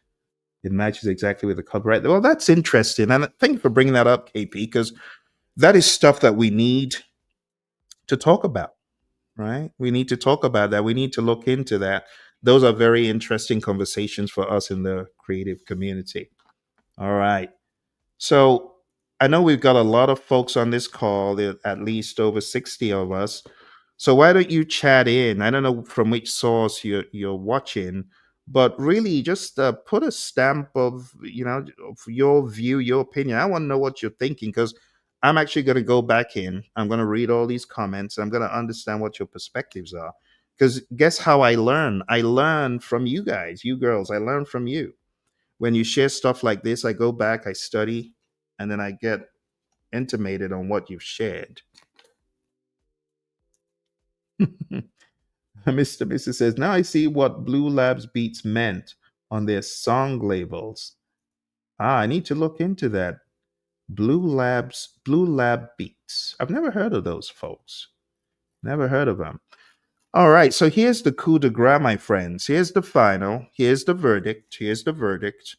It matches exactly with the copyright. Well, that's interesting. And thank you for bringing that up, KP, because that is stuff that we need to talk about, right? We need to talk about that. We need to look into that. Those are very interesting conversations for us in the creative community. All right. So I know we've got a lot of folks on this call, at least over 60 of us. So why don't you chat in? I don't know from which source you're watching, but really just put a stamp of, of your view, your opinion. I want to know what you're thinking because I'm actually going to go back in. I'm going to read all these comments. I'm going to understand what your perspectives are. Because guess how I learn? I learn from you guys, you girls. I learn from you. When you share stuff like this, I go back, I study, and then I get intimated on what you've shared. Mr. Mrs. says, now I see what Blue Labs Beats meant on their song labels. I need to look into that. Blue Lab Beats. I've never heard of those folks. Never heard of them. All right, so here's the coup de grace, my friends. Here's the final. Here's the verdict. Here's the verdict.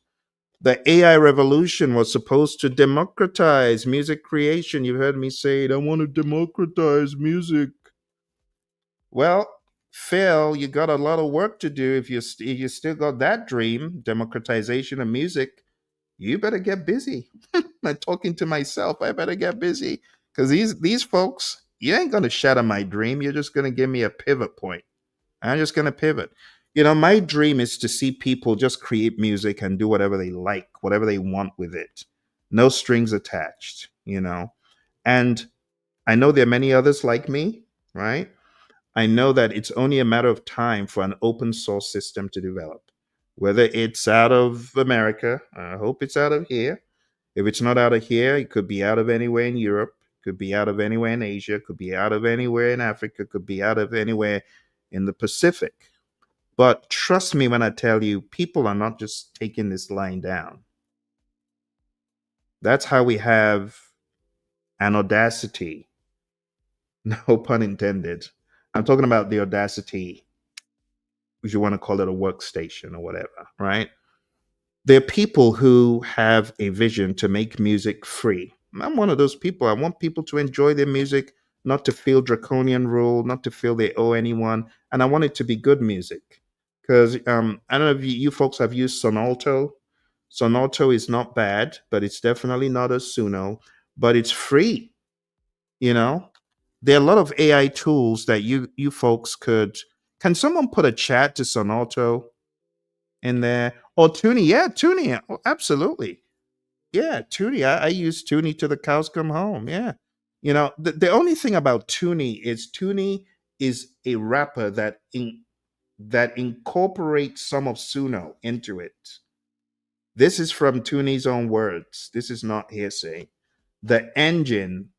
The AI revolution was supposed to democratize music creation. You've heard me say it. I want to democratize music. Well, Phil, you got a lot of work to do. If you still got that dream, democratization of music, you better get busy. I'm talking to myself. I better get busy because these folks, you ain't gonna shatter my dream. You're just gonna give me a pivot point. I'm just gonna pivot. My dream is to see people just create music and do whatever they like, whatever they want with it, no strings attached. And I know there are many others like me, right? I know that it's only a matter of time for an open source system to develop. Whether it's out of America, I hope it's out of here. If it's not out of here, it could be out of anywhere in Europe, could be out of anywhere in Asia, could be out of anywhere in Africa, could be out of anywhere in the Pacific. But trust me when I tell you, people are not just taking this line down. That's how we have an audacity, no pun intended. I'm talking about the audacity, if you want to call it a workstation or whatever, right? There are people who have a vision to make music free. I'm one of those people. I want people to enjoy their music, not to feel draconian rule, not to feel they owe anyone. And I want it to be good music. Because I don't know if you folks have used Sonalto. Sonalto is not bad, but it's definitely not a Suno, but it's free. You know, there are a lot of AI tools that you folks could. Can someone put a chat to Sonalto in there? Or Toonie, yeah, Toonie, oh, absolutely. Yeah, Toonie. I use Toonie to the cows come home. Yeah. The only thing about Toonie is a rapper that incorporates some of Suno into it. This is from Toonie's own words. This is not hearsay. The engine,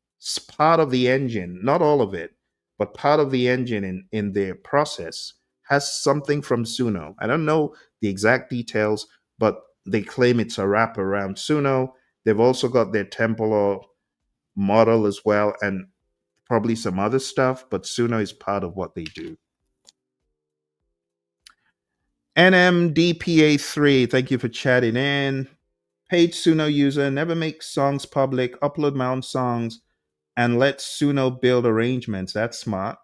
part of the engine, not all of it, but part of the engine in their process has something from Suno. I don't know the exact details, but they claim it's a wrap around Suno. They've also got their Templar model as well, and probably some other stuff, but Suno is part of what they do. NMDPA3, thank you for chatting in. Paid Suno user, never make songs public, upload my own songs, and let Suno build arrangements. That's smart.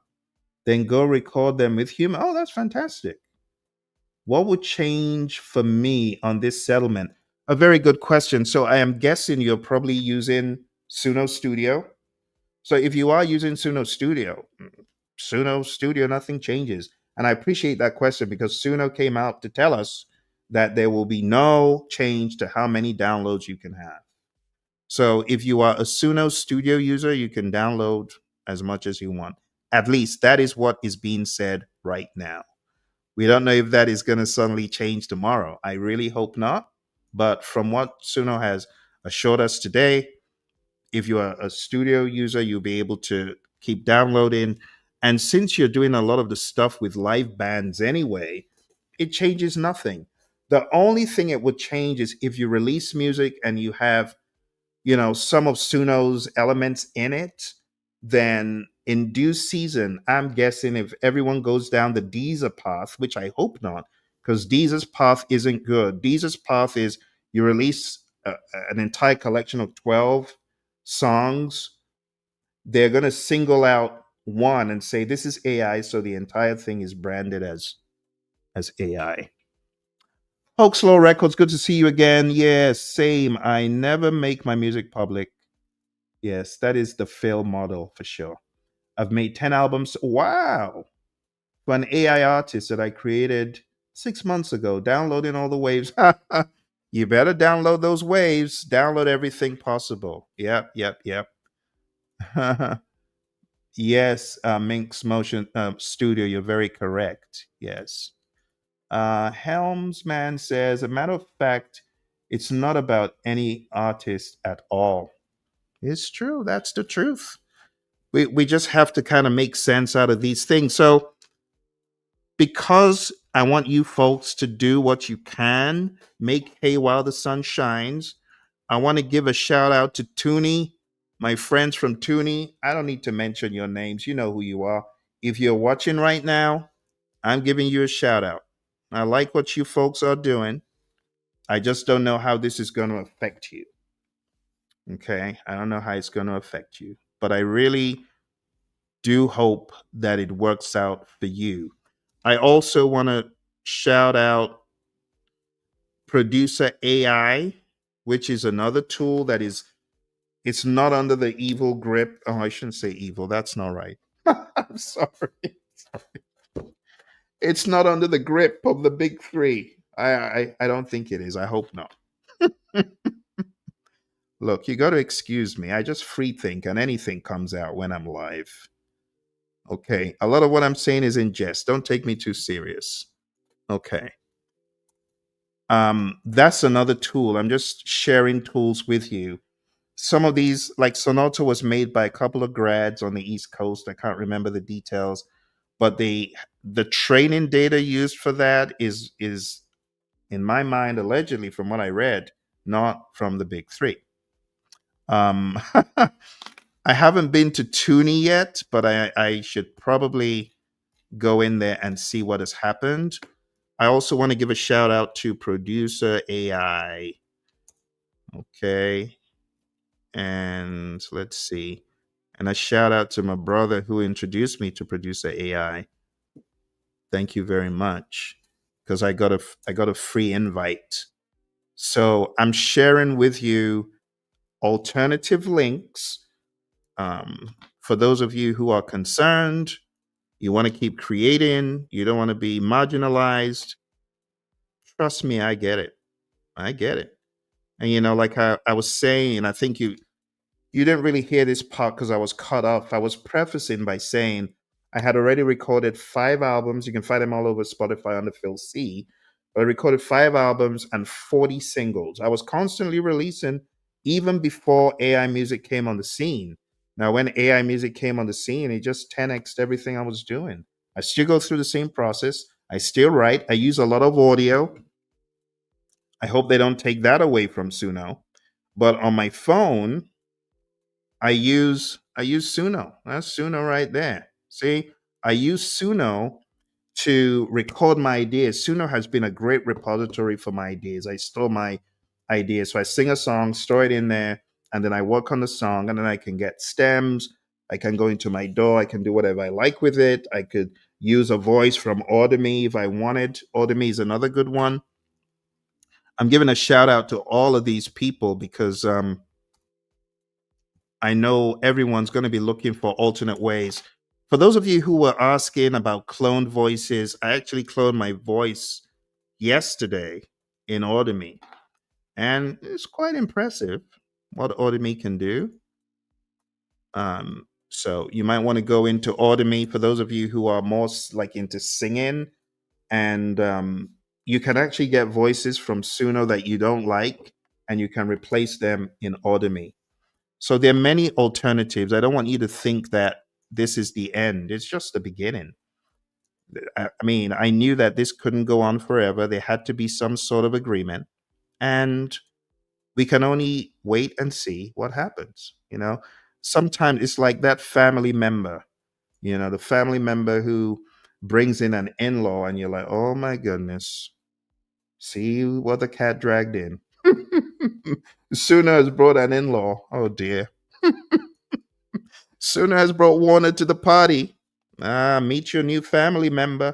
Then go record them with human. Oh, that's fantastic. What would change for me on this settlement? A very good question. So I am guessing you're probably using Suno Studio. So if you are using Suno Studio, nothing changes. And I appreciate that question because Suno came out to tell us that there will be no change to how many downloads you can have. So if you are a Suno Studio user, you can download as much as you want. At least that is what is being said right now. We don't know if that is going to suddenly change tomorrow. I really hope not. But from what Suno has assured us today, if you are a studio user, you'll be able to keep downloading. And since you're doing a lot of the stuff with live bands anyway, it changes nothing. The only thing it would change is if you release music and you have, some of Suno's elements in it, then in due season, I'm guessing if everyone goes down the Deezer path, which I hope not, because Deezer's path isn't good. Deezer's path is you release an entire collection of 12 songs. They're going to single out one and say this is AI, so the entire thing is branded as AI. Hulk Slow Records, good to see you again. Yes, same. I never make my music public. Yes, that is the fail model for sure. I've made 10 albums. Wow. For an AI artist that I created 6 months ago, downloading all the waves. You better download those waves. Download everything possible. Yep, yep, yep. Yes, Minx Motion Studio, you're very correct. Yes. Helmsman says, a matter of fact, it's not about any artist at all. It's true. That's the truth. We just have to kind of make sense out of these things. So, because I want you folks to do what you can, make hay while the sun shines, I want to give a shout out to Toonie, my friends from Toonie. I don't need to mention your names. You know who you are. If you're watching right now, I'm giving you a shout out. I like what you folks are doing. I just don't know how this is going to affect you. Okay. I don't know how it's going to affect you, but I really do hope that it works out for you. I also want to shout out Producer AI, which is another tool that is, it's not under the evil grip. Oh, I shouldn't say evil. That's not right. I'm sorry. It's not under the grip of the big three. I don't think it is. I hope not. Look, you got to excuse me. I just free think and anything comes out when I'm live. Okay. A lot of what I'm saying is in jest. Don't take me too serious. Okay. That's another tool. I'm just sharing tools with you. Some of these, like Sonata, was made by a couple of grads on the East Coast. I can't remember the details, but the training data used for that is in my mind, allegedly, from what I read, not from the big three. I haven't been to Toonie yet, but I should probably go in there and see what has happened. I also want to give a shout out to Producer AI. Okay. And let's see. And a shout out to my brother who introduced me to Producer AI. Thank you very much. Because I got a free invite. So I'm sharing with you alternative links. For those of you who are concerned, you want to keep creating, you don't want to be marginalized. Trust me, I get it. I get it. And like I was saying, I think you didn't really hear this part because I was cut off. I was prefacing by saying I had already recorded 5 albums. You can find them all over Spotify under Phil C. I recorded 5 albums and 40 singles. I was constantly releasing even before AI music came on the scene. Now, when AI music came on the scene, it just 10x'd everything I was doing. I still go through the same process. I still write. I use a lot of audio. I hope they don't take that away from Suno. But on my phone, I use Suno. That's Suno right there. See, I use Suno to record my ideas. Suno has been a great repository for my ideas. I store my ideas. So I sing a song, store it in there, and then I work on the song, and then I can get stems. I can go into my DAW. I can do whatever I like with it. I could use a voice from Audemy if I wanted. Audemy is another good one. I'm giving a shout out to all of these people because I know everyone's going to be looking for alternate ways. For those of you who were asking about cloned voices, I actually cloned my voice yesterday in Audemy, and it's quite impressive what Audemy can do. So you might want to go into Audemy for those of you who are more like into singing, and you can actually get voices from Suno that you don't like, and you can replace them in Audemy. So there are many alternatives. I don't want you to think that this is the end. It's just the beginning. I mean, I knew that this couldn't go on forever. There had to be some sort of agreement, and we can only wait and see what happens. Sometimes it's like that family member. The family member who brings in an in-law, and you're like, oh my goodness, see what the cat dragged in. Sooner has brought an in-law. Oh dear. Sooner has brought Warner to the party. Meet your new family member.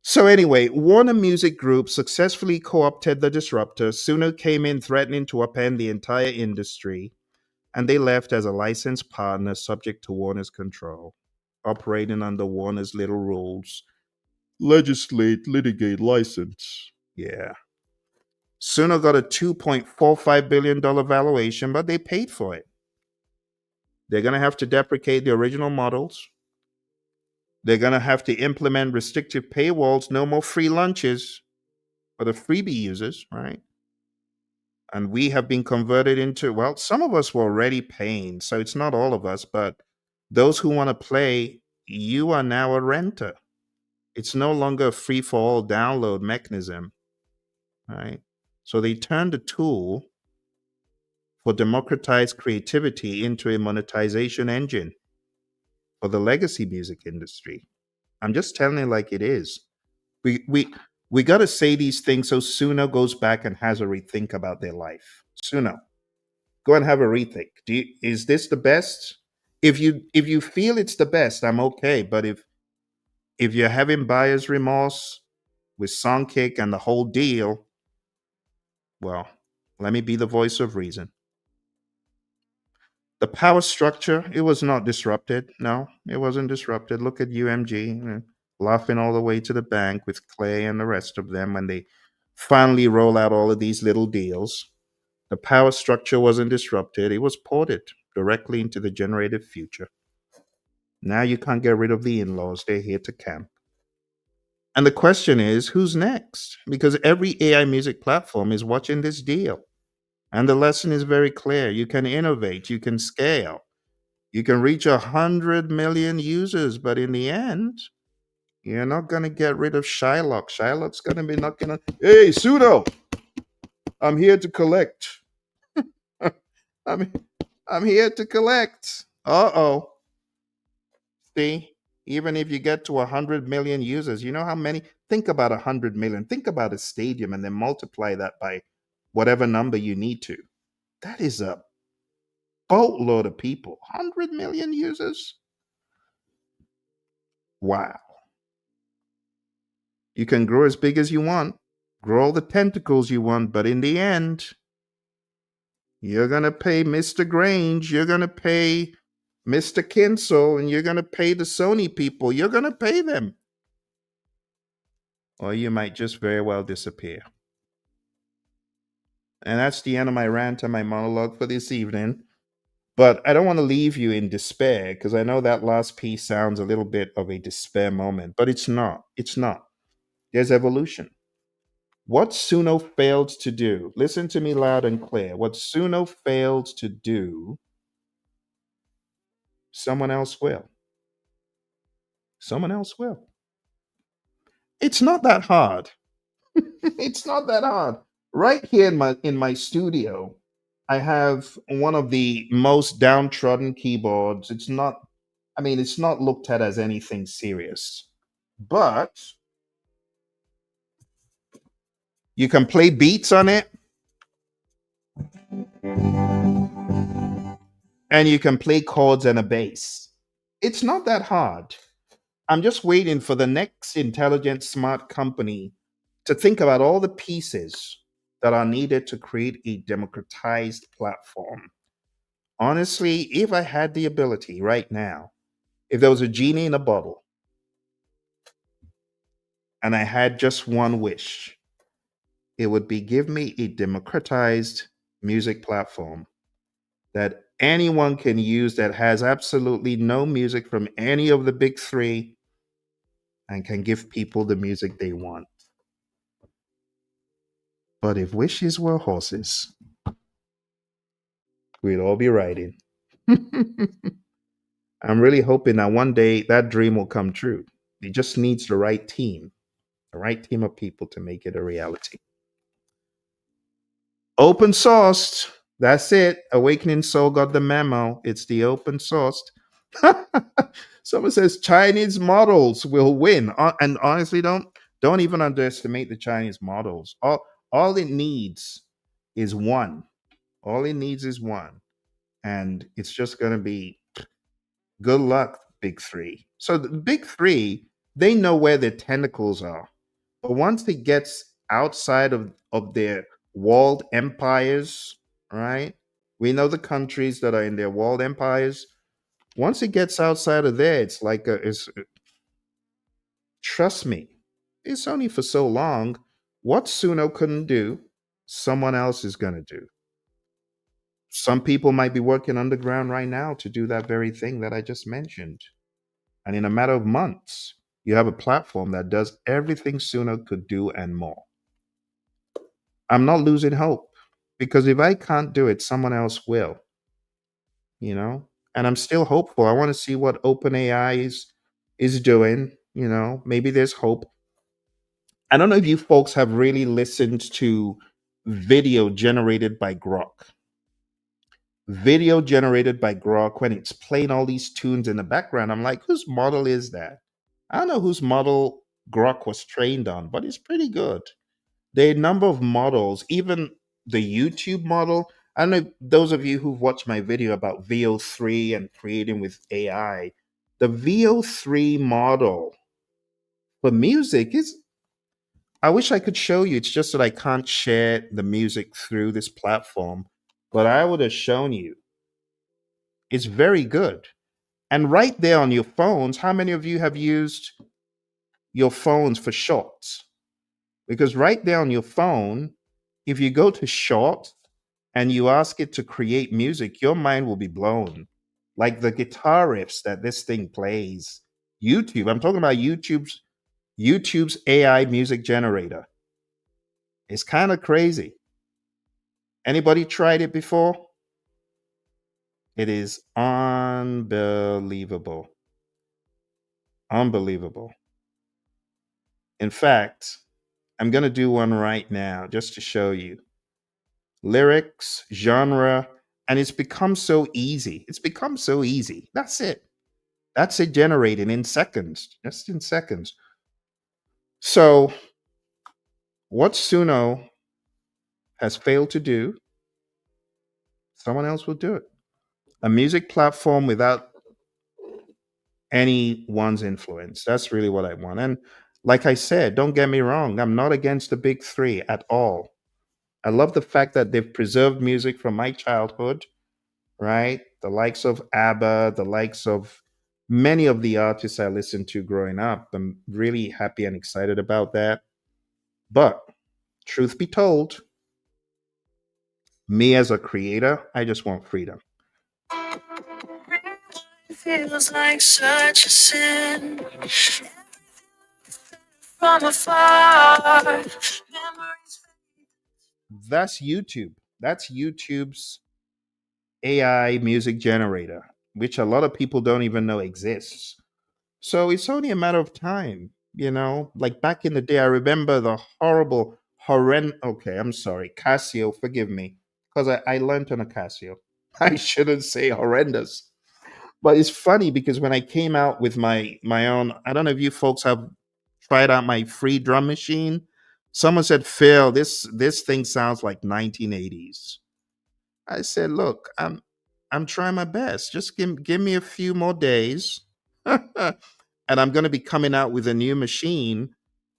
So anyway, Warner Music Group successfully co-opted the disruptor. Suno came in threatening to upend the entire industry, and they left as a licensed partner subject to Warner's control, operating under Warner's little rules. Legislate, litigate, license. Yeah. Suno got a $2.45 billion valuation, but they paid for it. They're going to have to deprecate the original models. They're going to have to implement restrictive paywalls, no more free lunches for the freebie users, right? And we have been converted into, well, some of us were already paying, so it's not all of us, but those who want to play, you are now a renter. It's no longer a free for all download mechanism, right? So they turned the tool for democratized creativity into a monetization engine for the legacy music industry. I'm just telling it like it is. We we we got to say these things so Suno goes back and has a rethink about their life. Suno, go and have a rethink. Is this the best? If you feel it's the best, I'm okay. But if you're having buyer's remorse with Songkick and the whole deal, well, let me be the voice of reason. The power structure, it was not disrupted. No, it wasn't disrupted. Look at UMG, laughing all the way to the bank with Clay and the rest of them when they finally roll out all of these little deals. The power structure wasn't disrupted. It was ported directly into the generative future. Now you can't get rid of the in laws. They're here to camp. And the question is, who's next? Because every AI music platform is watching this deal. And the lesson is very clear. You can innovate, you can scale, you can reach 100 million users, but in the end, you're not going to get rid of Shylock. Shylock's going to be knocking on, hey, Suno, I'm here to collect. I'm, I'm here to collect. Uh-oh. See, even if you get to 100 million users, you know how many? Think about 100 million. Think about a stadium and then multiply that by whatever number you need to. That is a boatload of people. 100 million users? Wow. You can grow as big as you want, grow all the tentacles you want, but in the end, you're going to pay Mr. Grange, you're going to pay Mr. Kinsel, and you're going to pay the Sony people. You're going to pay them. Or you might just very well disappear. And that's the end of my rant and my monologue for this evening. But I don't want to leave you in despair because I know that last piece sounds a little bit of a despair moment, but it's not. It's not. There's evolution. What Suno failed to do, listen to me loud and clear. What Suno failed to do, someone else will. Someone else will. It's not that hard. It's not that hard. Right here in my studio, I have one of the most downtrodden keyboards. It's not looked at as anything serious. But you can play beats on it and you can play chords and a bass. It's not that hard. I'm just waiting for the next intelligent, smart company to think about all the pieces that are needed to create a democratized platform. Honestly, if I had the ability right now, if there was a genie in a bottle and I had just one wish, it would be give me a democratized music platform that anyone can use that has absolutely no music from any of the big three and can give people the music they want. But if wishes were horses, we'd all be riding. I'm really hoping that one day that dream will come true. It just needs the right team of people to make it a reality. Open sourced. That's it. Awakening Soul got the memo. It's the open sourced. Someone says Chinese models will win. And honestly, don't even underestimate the Chinese models. All it needs is one. All it needs is one. And it's just gonna be good luck, big three. So the big three, they know where their tentacles are. But once it gets outside of their walled empires, right? We know the countries that are in their walled empires. Once it gets outside of there, it's like trust me, it's only for so long. What Suno couldn't do, someone else is gonna do. Some people might be working underground right now to do that very thing that I just mentioned. And in a matter of months, you have a platform that does everything Suno could do and more. I'm not losing hope because if I can't do it, someone else will, you know? And I'm still hopeful. I want to see what OpenAI is doing, you know? Maybe there's hope. I don't know if you folks have really listened to video generated by Grok. Video generated by Grok when it's playing all these tunes in the background. I'm like, whose model is that? I don't know whose model Grok was trained on, but it's pretty good. There are a number of models, even the YouTube model. I don't know if those of you who've watched my video about VO3 and creating with AI. The VO3 model for music is, I wish I could show you. It's just that I can't share the music through this platform, but I would have shown you. It's very good. And right there on your phones, how many of you have used your phones for shorts? Because right there on your phone, if you go to short and you ask it to create music, your mind will be blown. Like the guitar riffs that this thing plays. YouTube, I'm talking about YouTube's AI music generator. It's kind of crazy. Anybody tried it before? It is unbelievable. Unbelievable. In fact, I'm going to do one right now just to show you lyrics, genre, and it's become so easy. It's become so easy. That's it. That's it generated in seconds, just in seconds. So, what Suno has failed to do, someone else will do it. A music platform without anyone's influence. That's really what I want. And like I said, don't get me wrong, I'm not against the big three at all. I love the fact that they've preserved music from my childhood, right? The likes of ABBA, the likes of many of the artists I listened to growing up. I'm really happy and excited about that. But truth be told, me as a creator, I just want freedom. Feels like such a sin from afar. That's YouTube. That's YouTube's AI music generator, which a lot of people don't even know exists. So it's only a matter of time, you know. Like back in the day, I remember the okay, I'm sorry, Casio, forgive me, because I learned on a Casio. I shouldn't say horrendous. But it's funny because when I came out with my own, I don't know if you folks have tried out my free drum machine. Someone said, Phil, this thing sounds like 1980s. I said, look, I'm trying my best. Just give me a few more days. And I'm going to be coming out with a new machine.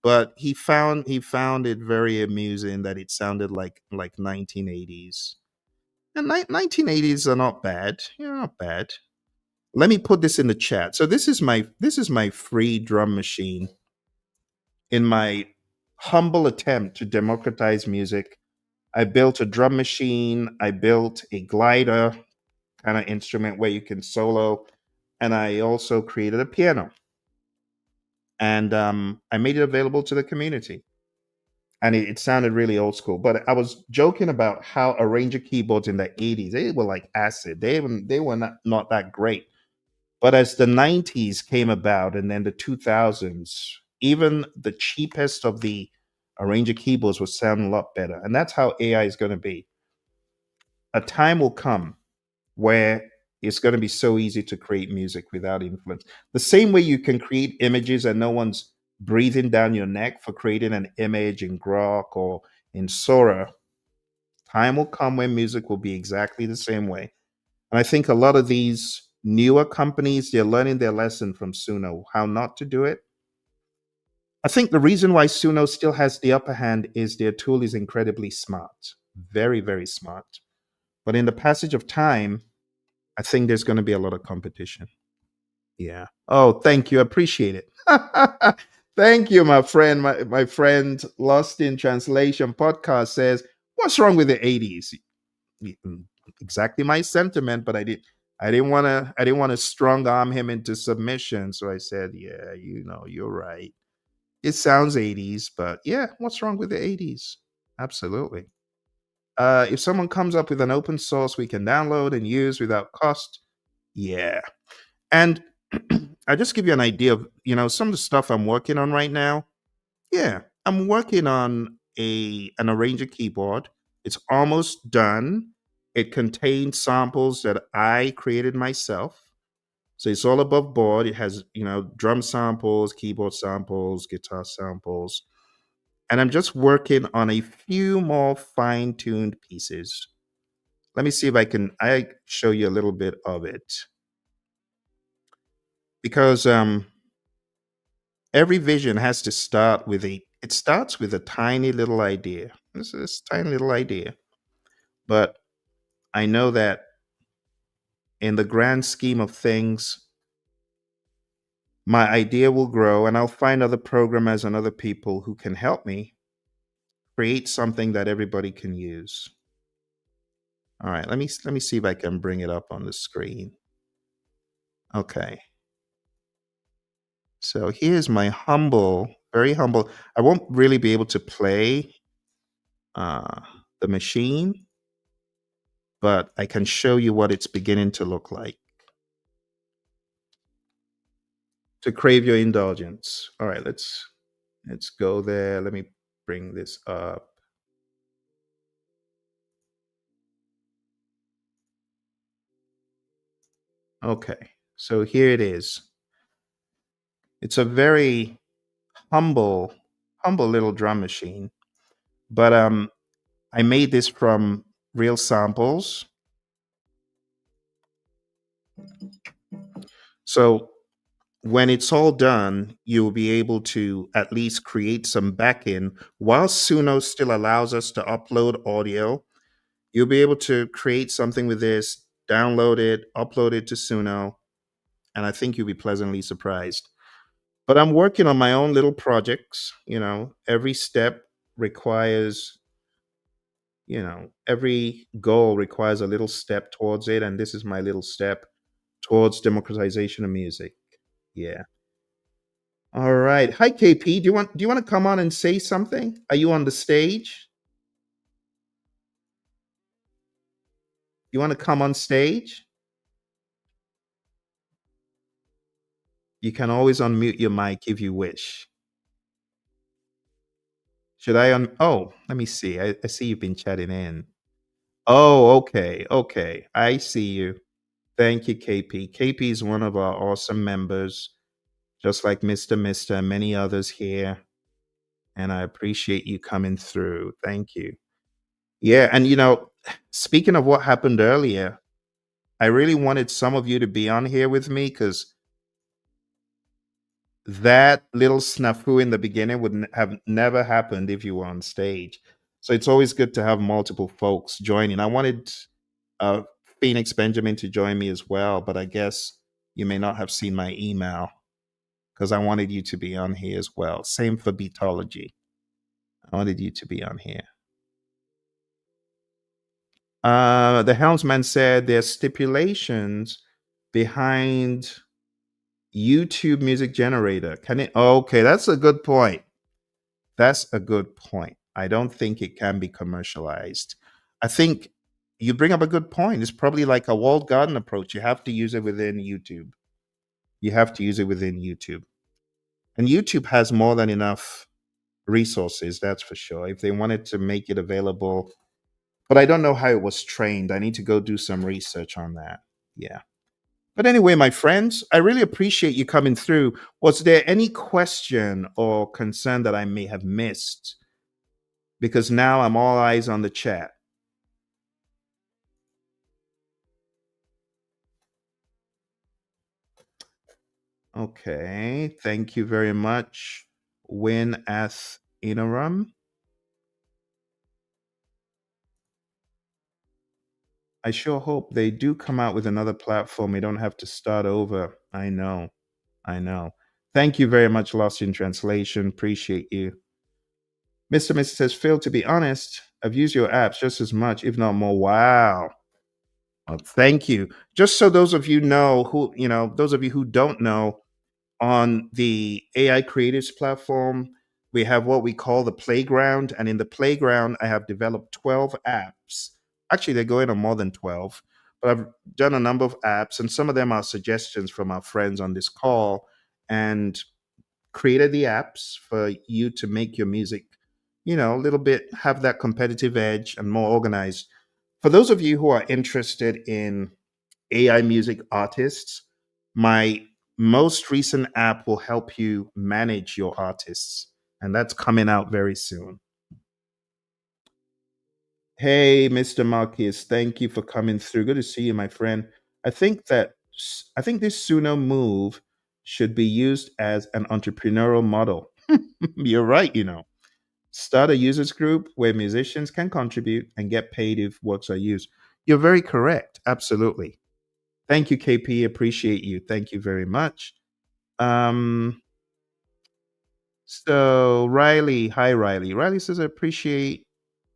But he found it very amusing that it sounded like 1980s. And 1980s are not bad. You're not bad. Let me put this in the chat. So this is my free drum machine in my humble attempt to democratize music. I built a drum machine, I built a glider, kind of instrument where you can solo. And I also created a piano, and I made it available to the community. And it sounded really old school. But I was joking about how arranger keyboards in the 80s, they were like acid. They were not that great. But as the 90s came about and then the 2000s, even the cheapest of the arranger keyboards would sound a lot better. And that's how AI is going to be. A time will come where it's going to be so easy to create music without influence. The same way you can create images and no one's breathing down your neck for creating an image in Grok or in Sora, time will come when music will be exactly the same way. And I think a lot of these newer companies, they're learning their lesson from Suno, how not to do it. I think the reason why Suno still has the upper hand is their tool is incredibly smart, very, very smart. But in the passage of time, I think there's going to be a lot of competition. Yeah. Oh, thank you. Appreciate it. Thank you, my friend. My friend Lost in Translation podcast says, "What's wrong with the 80s?" Exactly my sentiment, but I didn't want to strong arm him into submission. So I said, "Yeah, you're right. It sounds 80s, but yeah, what's wrong with the 80s?" Absolutely. If someone comes up with an open source we can download and use without cost, yeah. And I just give you an idea of, some of the stuff I'm working on right now. Yeah, I'm working on an arranger keyboard. It's almost done. It contains samples that I created myself. So it's all above board. It has, drum samples, keyboard samples, guitar samples. And I'm just working on a few more fine-tuned pieces. Let me see if I show you a little bit of it. Because every vision has to start with it starts with a tiny little idea. This tiny little idea. But I know that in the grand scheme of things, my idea will grow and I'll find other programmers and other people who can help me create something that everybody can use. All right, let me see if I can bring it up on the screen. Okay. So here's my very humble. I won't really be able to play uh, the machine, but I can show you what it's beginning to look like. To crave your indulgence. All right, let's go there. Let me bring this up. Okay, so here it is. It's a very humble, humble little drum machine, but I made this from real samples. So when it's all done, you'll be able to at least create some backend. While Suno still allows us to upload audio, you'll be able to create something with this, download it, upload it to Suno, and I think you'll be pleasantly surprised. But I'm working on my own little projects. Every step requires, every goal requires a little step towards it, and this is my little step towards democratization of music. Yeah. All right. Hi, KP. Do you want to come on and say something? Are you on the stage? You want to come on stage? You can always unmute your mic if you wish. Should I Oh, let me see. I see you've been chatting in. Oh, okay. Okay. I see you. Thank you, KP. KP is one of our awesome members, just like Mr. and many others here. And I appreciate you coming through. Thank you. Yeah. And, speaking of what happened earlier, I really wanted some of you to be on here with me because that little snafu in the beginning would have never happened if you were on stage. So it's always good to have multiple folks joining. I wanted uh, Phoenix Benjamin to join me as well, but I guess you may not have seen my email because I wanted you to be on here as well. Same for Beatology. I wanted you to be on here. The helmsman said there's stipulations behind YouTube music generator. Can it? Okay, that's a good point. That's a good point. I don't think it can be commercialized. I think you bring up a good point. It's probably like a walled garden approach. You have to use it within YouTube. You have to use it within YouTube. And YouTube has more than enough resources, that's for sure, if they wanted to make it available. But I don't know how it was trained. I need to go do some research on that. Yeah. But anyway, my friends, I really appreciate you coming through. Was there any question or concern that I may have missed? Because now I'm all eyes on the chat. Okay. Thank you very much. Win as interim. I sure hope they do come out with another platform. We don't have to start over. I know. I know. Thank you very much, Lost in Translation. Appreciate you. Mr. says, Phil, to be honest, I've used your apps just as much, if not more. Wow. Well, thank you. Just so those of you know who, those of you who don't know, on the AI Creatives platform, we have what we call the playground. And in the playground, I have developed 12 apps. Actually, they're going on more than 12, but I've done a number of apps, and some of them are suggestions from our friends on this call, and created the apps for you to make your music, a little bit have that competitive edge and more organized. For those of you who are interested in AI music artists, my most recent app will help you manage your artists, and that's coming out very soon. Hey, Mr. Marquis, thank you for coming through. Good to see you, my friend. I think this Suno move should be used as an entrepreneurial model. You're right, Start a users group where musicians can contribute and get paid if works are used. You're very correct. Absolutely. Thank you, KP. Appreciate you. Thank you very much. Um, so Riley, hi Riley. Riley says I appreciate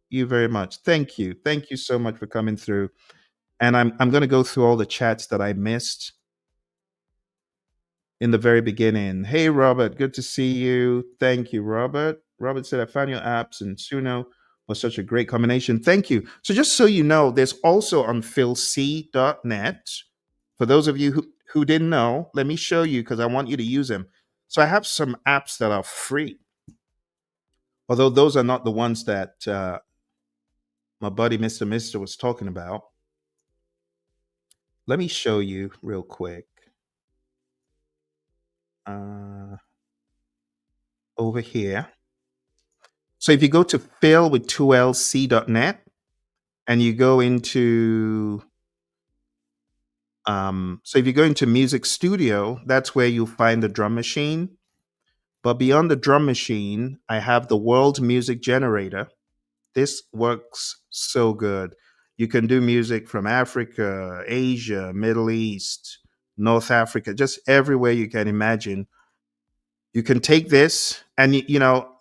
you very much. Thank you. Thank you so much for coming through. And I'm going to go through all the chats that I missed in the very beginning. Hey Robert, good to see you. Thank you, Robert. Robert said I found your apps and Suno was such a great combination. Thank you. So just so you know, there's also on philc.net. For those of you who didn't know, let me show you because I want you to use them. So I have some apps that are free, although those are not the ones that my buddy Mr. was talking about. Let me show you real quick. Over here. So if you go to phil with 2lc.net and you go into so if you go into music studio, that's where you'll find the drum machine. But beyond the drum machine, I have the world music generator. This works so good. You can do music from Africa, Asia, Middle East, North Africa, just everywhere you can imagine. You can take this and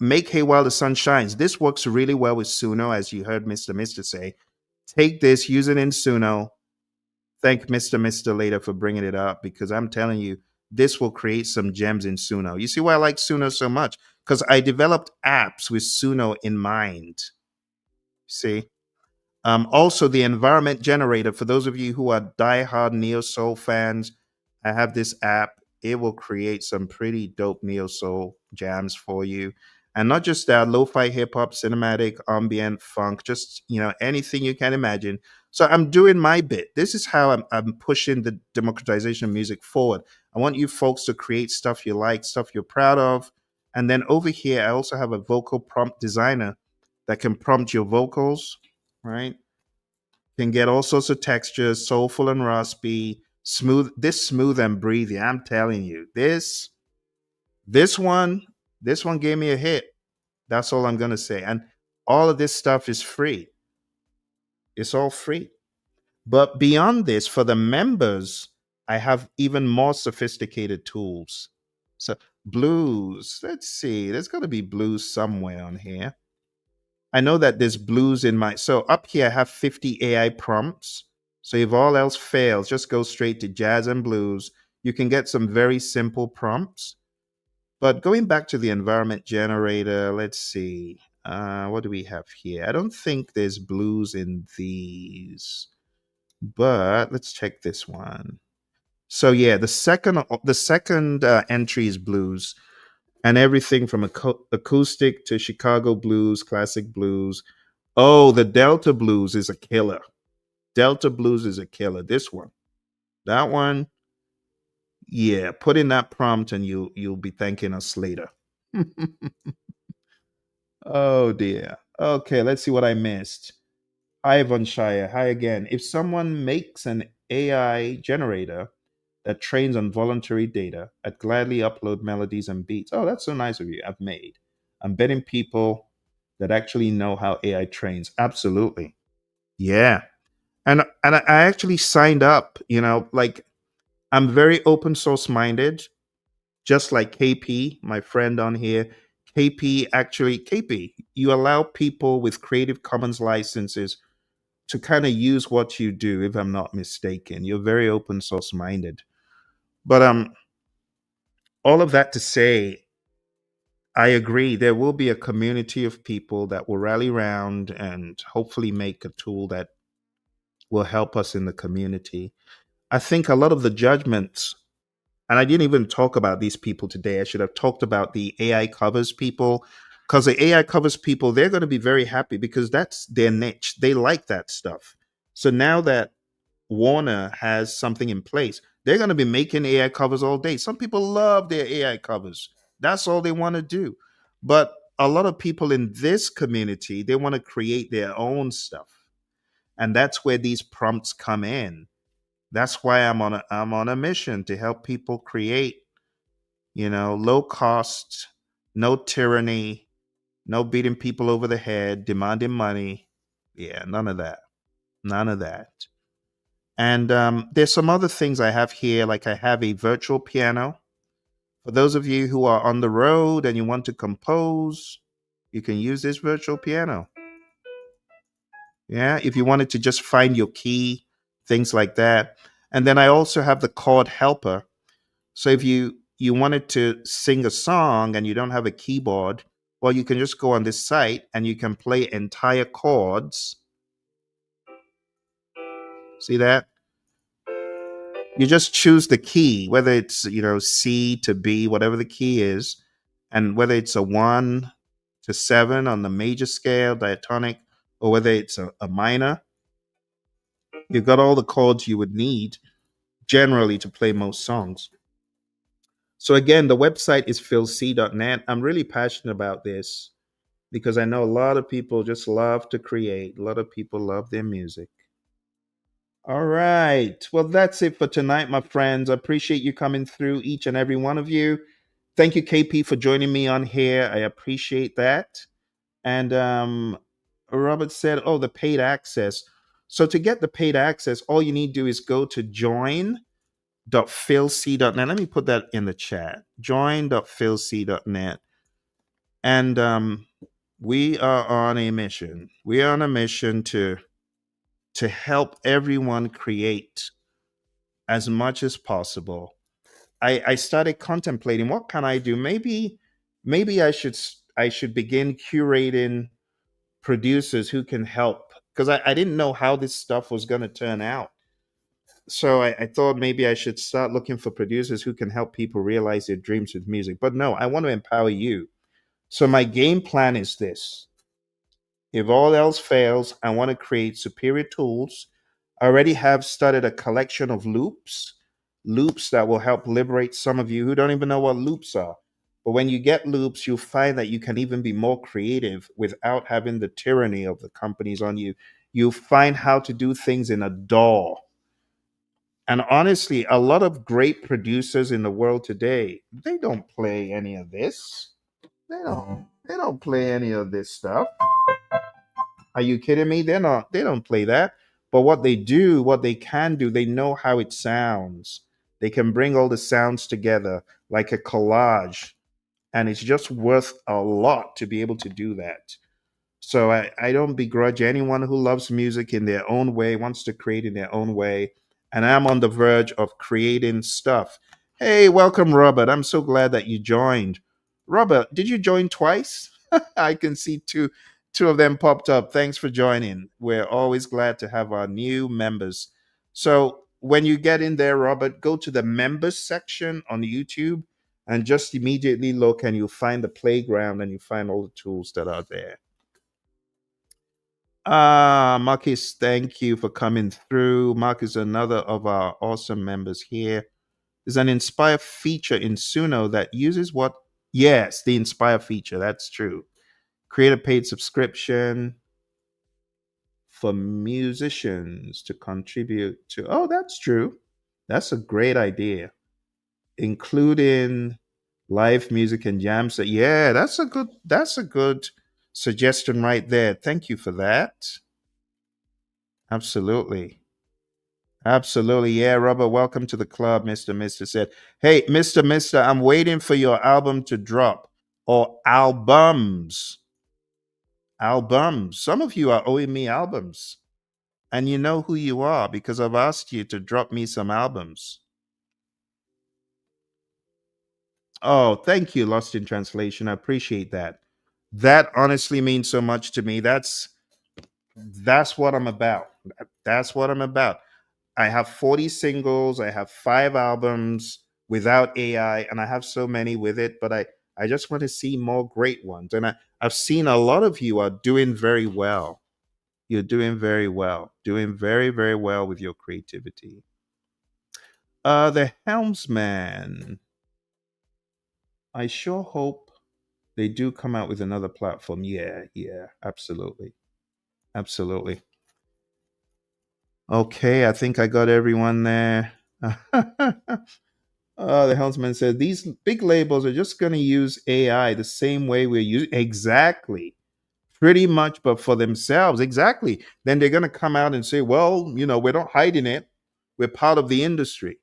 make hay while the sun shines. This works really well with Suno, as you heard Mr. say. Take this, use it in Suno. Thank Mr. later for bringing it up, because I'm telling you, this will create some gems in Suno. You see why I like Suno so much? Because I developed apps with Suno in mind. See? Also, the environment generator. For those of you who are diehard neo soul fans, I have this app. It will create some pretty dope neo soul jams for you, and not just that, lo-fi hip hop, cinematic, ambient, funk, just anything you can imagine. So I'm doing my bit. This is how I'm pushing the democratization of music forward. I want you folks to create stuff you like, stuff you're proud of, and then over here, I also have a vocal prompt designer that can prompt your vocals, right? Can get all sorts of textures, soulful and raspy, smooth. This smooth and breathy. I'm telling you, this one, this one gave me a hit. That's all I'm gonna say. And all of this stuff is free. It's all free. But beyond this, for the members, I have even more sophisticated tools. So blues. Let's see. There's got to be blues somewhere on here. I know that there's blues in my. So up here, I have 50 AI prompts. So if all else fails, just go straight to jazz and blues. You can get some very simple prompts. But going back to the environment generator, let's see. What do we have here? I don't think there's blues in these, but let's check this one. So yeah, the second entry is blues, and everything from acoustic to Chicago blues, classic blues. Oh, the Delta blues is a killer. Delta blues is a killer. This one, that one, yeah. Put in that prompt, and you'll be thanking us later. Oh dear. Okay, let's see what I missed. Hi, Von Shire. Hi again. If someone makes an AI generator that trains on voluntary data, I'd gladly upload melodies and beats. Oh, that's so nice of you. I've made. I'm betting people that actually know how AI trains. Absolutely. Yeah. And I actually signed up, like I'm very open source minded, just like KP, my friend on here. KP, you allow people with Creative Commons licenses to kind of use what you do, if I'm not mistaken. You're very open source minded. But all of that to say, I agree. There will be a community of people that will rally around and hopefully make a tool that will help us in the community. I think a lot of the judgments, and I didn't even talk about these people today. I should have talked about the AI covers people, because the AI covers people, they're going to be very happy because that's their niche. They like that stuff. So now that Warner has something in place, they're going to be making AI covers all day. Some people love their AI covers. That's all they want to do. But a lot of people in this community, they want to create their own stuff. And that's where these prompts come in. That's why I'm on a mission to help people create, low cost, no tyranny, no beating people over the head, demanding money. Yeah, none of that. None of that. And there's some other things I have here, like I have a virtual piano. For those of you who are on the road and you want to compose, you can use this virtual piano. Yeah, if you wanted to just find your key, things like that. And then I also have the chord helper. So if you wanted to sing a song and you don't have a keyboard, well, you can just go on this site and you can play entire chords. See that? You just choose the key, whether it's C to B, whatever the key is, and whether it's a 1 to 7 on the major scale diatonic, or whether it's a minor. You've got all the chords you would need generally to play most songs. So again, the website is philc.net. I'm really passionate about this because I know a lot of people just love to create. A lot of people love their music. All right. Well, that's it for tonight, my friends. I appreciate you coming through, each and every one of you. Thank you, KP, for joining me on here. I appreciate that. And Robert said, oh, the paid access. So to get the paid access, all you need to do is go to join.philc.net. Let me put that in the chat. Join.philc.net. And we are on a mission. We are on a mission to help everyone create as much as possible. I started contemplating, what can I do? Maybe I should begin curating producers who can help, because I didn't know how this stuff was going to turn out. So I thought maybe I should start looking for producers who can help people realize their dreams with music. But no, I want to empower you. So my game plan is this: if all else fails, I want to create superior tools. I already have started a collection of loops that will help liberate some of you who don't even know what loops are. But when you get loops, you'll find that you can even be more creative without having the tyranny of the companies on you. You'll find how to do things in a DAW. And honestly, a lot of great producers in the world today, they don't play any of this. They don't play any of this stuff. Are you kidding me? They don't play that. But what they do, what they can do, they know how it sounds. They can bring all the sounds together like a collage. And it's just worth a lot to be able to do that. So I don't begrudge anyone who loves music in their own way, wants to create in their own way. And I'm on the verge of creating stuff. Hey, welcome, Robert. I'm so glad that you joined. Robert, did you join twice? I can see two of them popped up. Thanks for joining. We're always glad to have our new members. So when you get in there, Robert, go to the members section on YouTube and just immediately look and you'll find the playground and you find all the tools that are there. Marcus, thank you for coming through. Marcus, another of our awesome members here. There's an Inspire feature in Suno that uses what? Yes, the Inspire feature. That's true. Create a paid subscription for musicians to contribute to. Oh, that's true. That's a great idea. Including live music and jams. Yeah, that's a good suggestion right there. Thank you for that. Absolutely. Absolutely. Yeah, Robert, welcome to the club, Mr. Mister said. Hey, Mr. Mister, I'm waiting for your album to drop. Or albums. Albums. Some of you are owing me albums. And you know who you are because I've asked you to drop me some albums. Oh, thank you, Lost in Translation. I appreciate that. That honestly means so much to me. That's what I'm about. That's what I'm about. I have 40 singles, I have 5 albums without AI, and I have so many with it, but I just want to see more great ones. And I've seen a lot of you are doing very well. You're doing very well, doing very, very well with your creativity. The Helmsman. I sure hope they do come out with another platform. Yeah, yeah, absolutely. Absolutely. Okay, I think I got everyone there. The helmsman said these big labels are just going to use AI the same way we're using exactly, pretty much, but for themselves. Exactly. Then they're going to come out and say, "Well, we're not hiding it. We're part of the industry."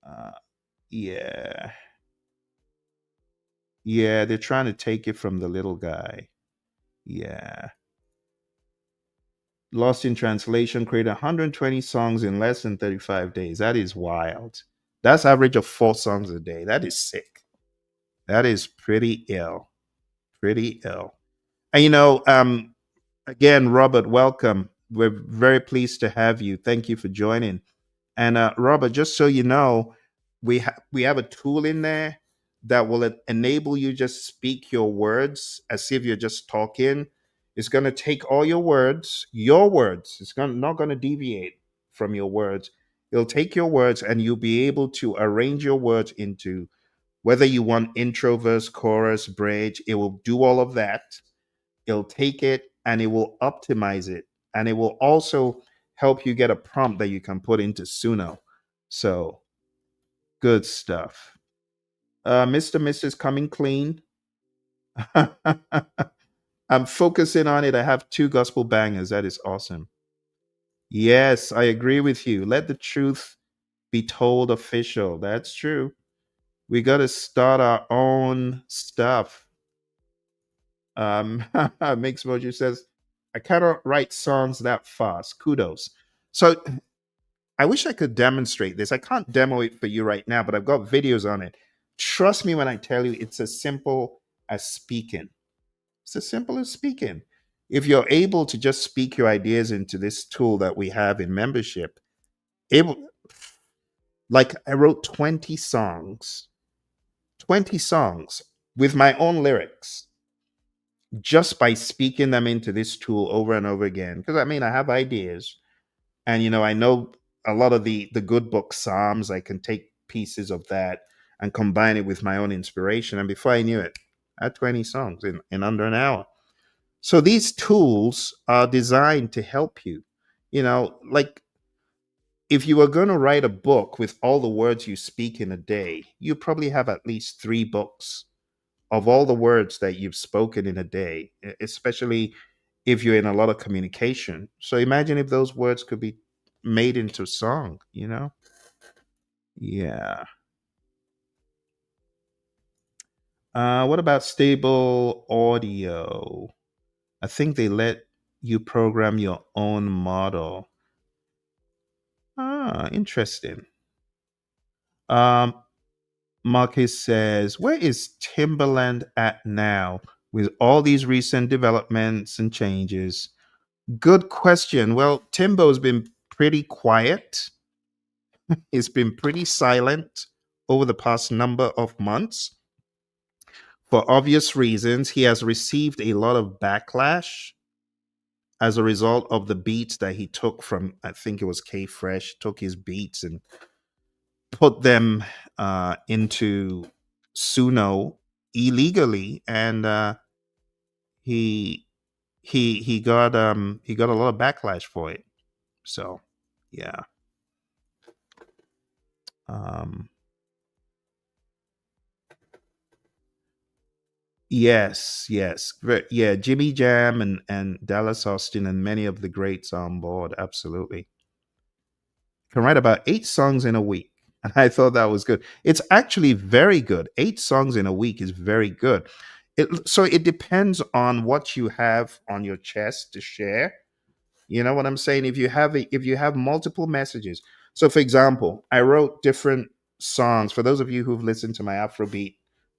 Uh, yeah, yeah. They're trying to take it from the little guy. Yeah. Lost in Translation created 120 songs in less than 35 days. That is wild. That's average of 4 songs a day. That is sick. That is pretty ill. Pretty ill. And again, Robert, welcome. We're very pleased to have you. Thank you for joining. And Robert, just so you know, we have a tool in there that will enable you just speak your words as if you're just talking. It's going to take all your words. It's not going to deviate from your words. It'll take your words and you'll be able to arrange your words into whether you want intro, verse, chorus, bridge. It will do all of that. It'll take it and it will optimize it. And it will also help you get a prompt that you can put into Suno. So good stuff. Mr. Mrs. Coming Clean. I'm focusing on it. I have 2 gospel bangers. That is awesome. Yes, I agree with you. Let the truth be told official. That's true. We got to start our own stuff. Mix Mojo says, I cannot write songs that fast. Kudos. So I wish I could demonstrate this. I can't demo it for you right now, but I've got videos on it. Trust me when I tell you it's as simple as speaking. It's as simple as speaking. If you're able to just speak your ideas into this tool that we have in membership, able like I wrote 20 songs with my own lyrics just by speaking them into this tool over and over again. Because I mean, I have ideas, and I know a lot of the good book Psalms. I can take pieces of that and combine it with my own inspiration. And before I knew it, I had 20 songs in under an hour. So these tools are designed to help you. Like if you were going to write a book with all the words you speak in a day, you probably have at least 3 books of all the words that you've spoken in a day, especially if you're in a lot of communication. So imagine if those words could be made into song. Yeah. What about stable audio? I think they let you program your own model. Ah, interesting. Um, Marcus says, where is Timberland at now with all these recent developments and changes? Good question. Well, Timbo's been pretty quiet. He's been pretty silent over the past number of months. For obvious reasons, he has received a lot of backlash as a result of the beats that he took from, I think it was K Fresh, took his beats and put them into Suno illegally, and he he got a lot of backlash for it. So yeah, um, yes, yes, yeah, Jimmy Jam and Dallas Austin and many of the greats are on board. Absolutely, can write about 8 songs in a week. And I thought that was good. It's actually very good. 8 songs in a week is very good. So it depends on what you have on your chest to share. You know what I'm saying? If you have multiple messages. So for example, I wrote different songs for those of you who've listened to my Afrobeat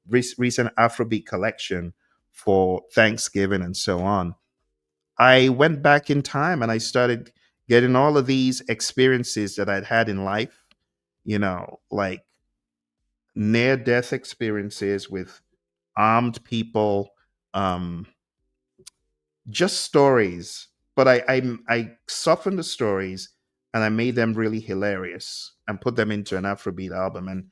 recent Afrobeat collection for Thanksgiving and so on. I went back in time and I started getting all of these experiences that I'd had in life, like near death experiences with armed people, um, just stories. But I softened the stories and I made them really hilarious and put them into an Afrobeat album. And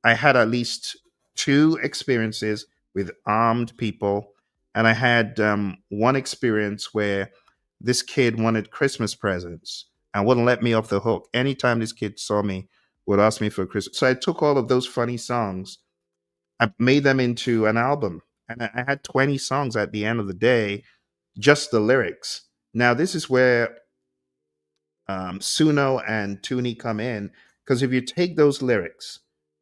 I had at least 2 experiences with armed people, and I had one experience where this kid wanted Christmas presents and wouldn't let me off the hook. Anytime this kid saw me, would ask me for Christmas. So I took all of those funny songs, I made them into an album, and I had 20 songs at the end of the day, just the lyrics. Now this is where Suno and Toonie come in. Because if you take those lyrics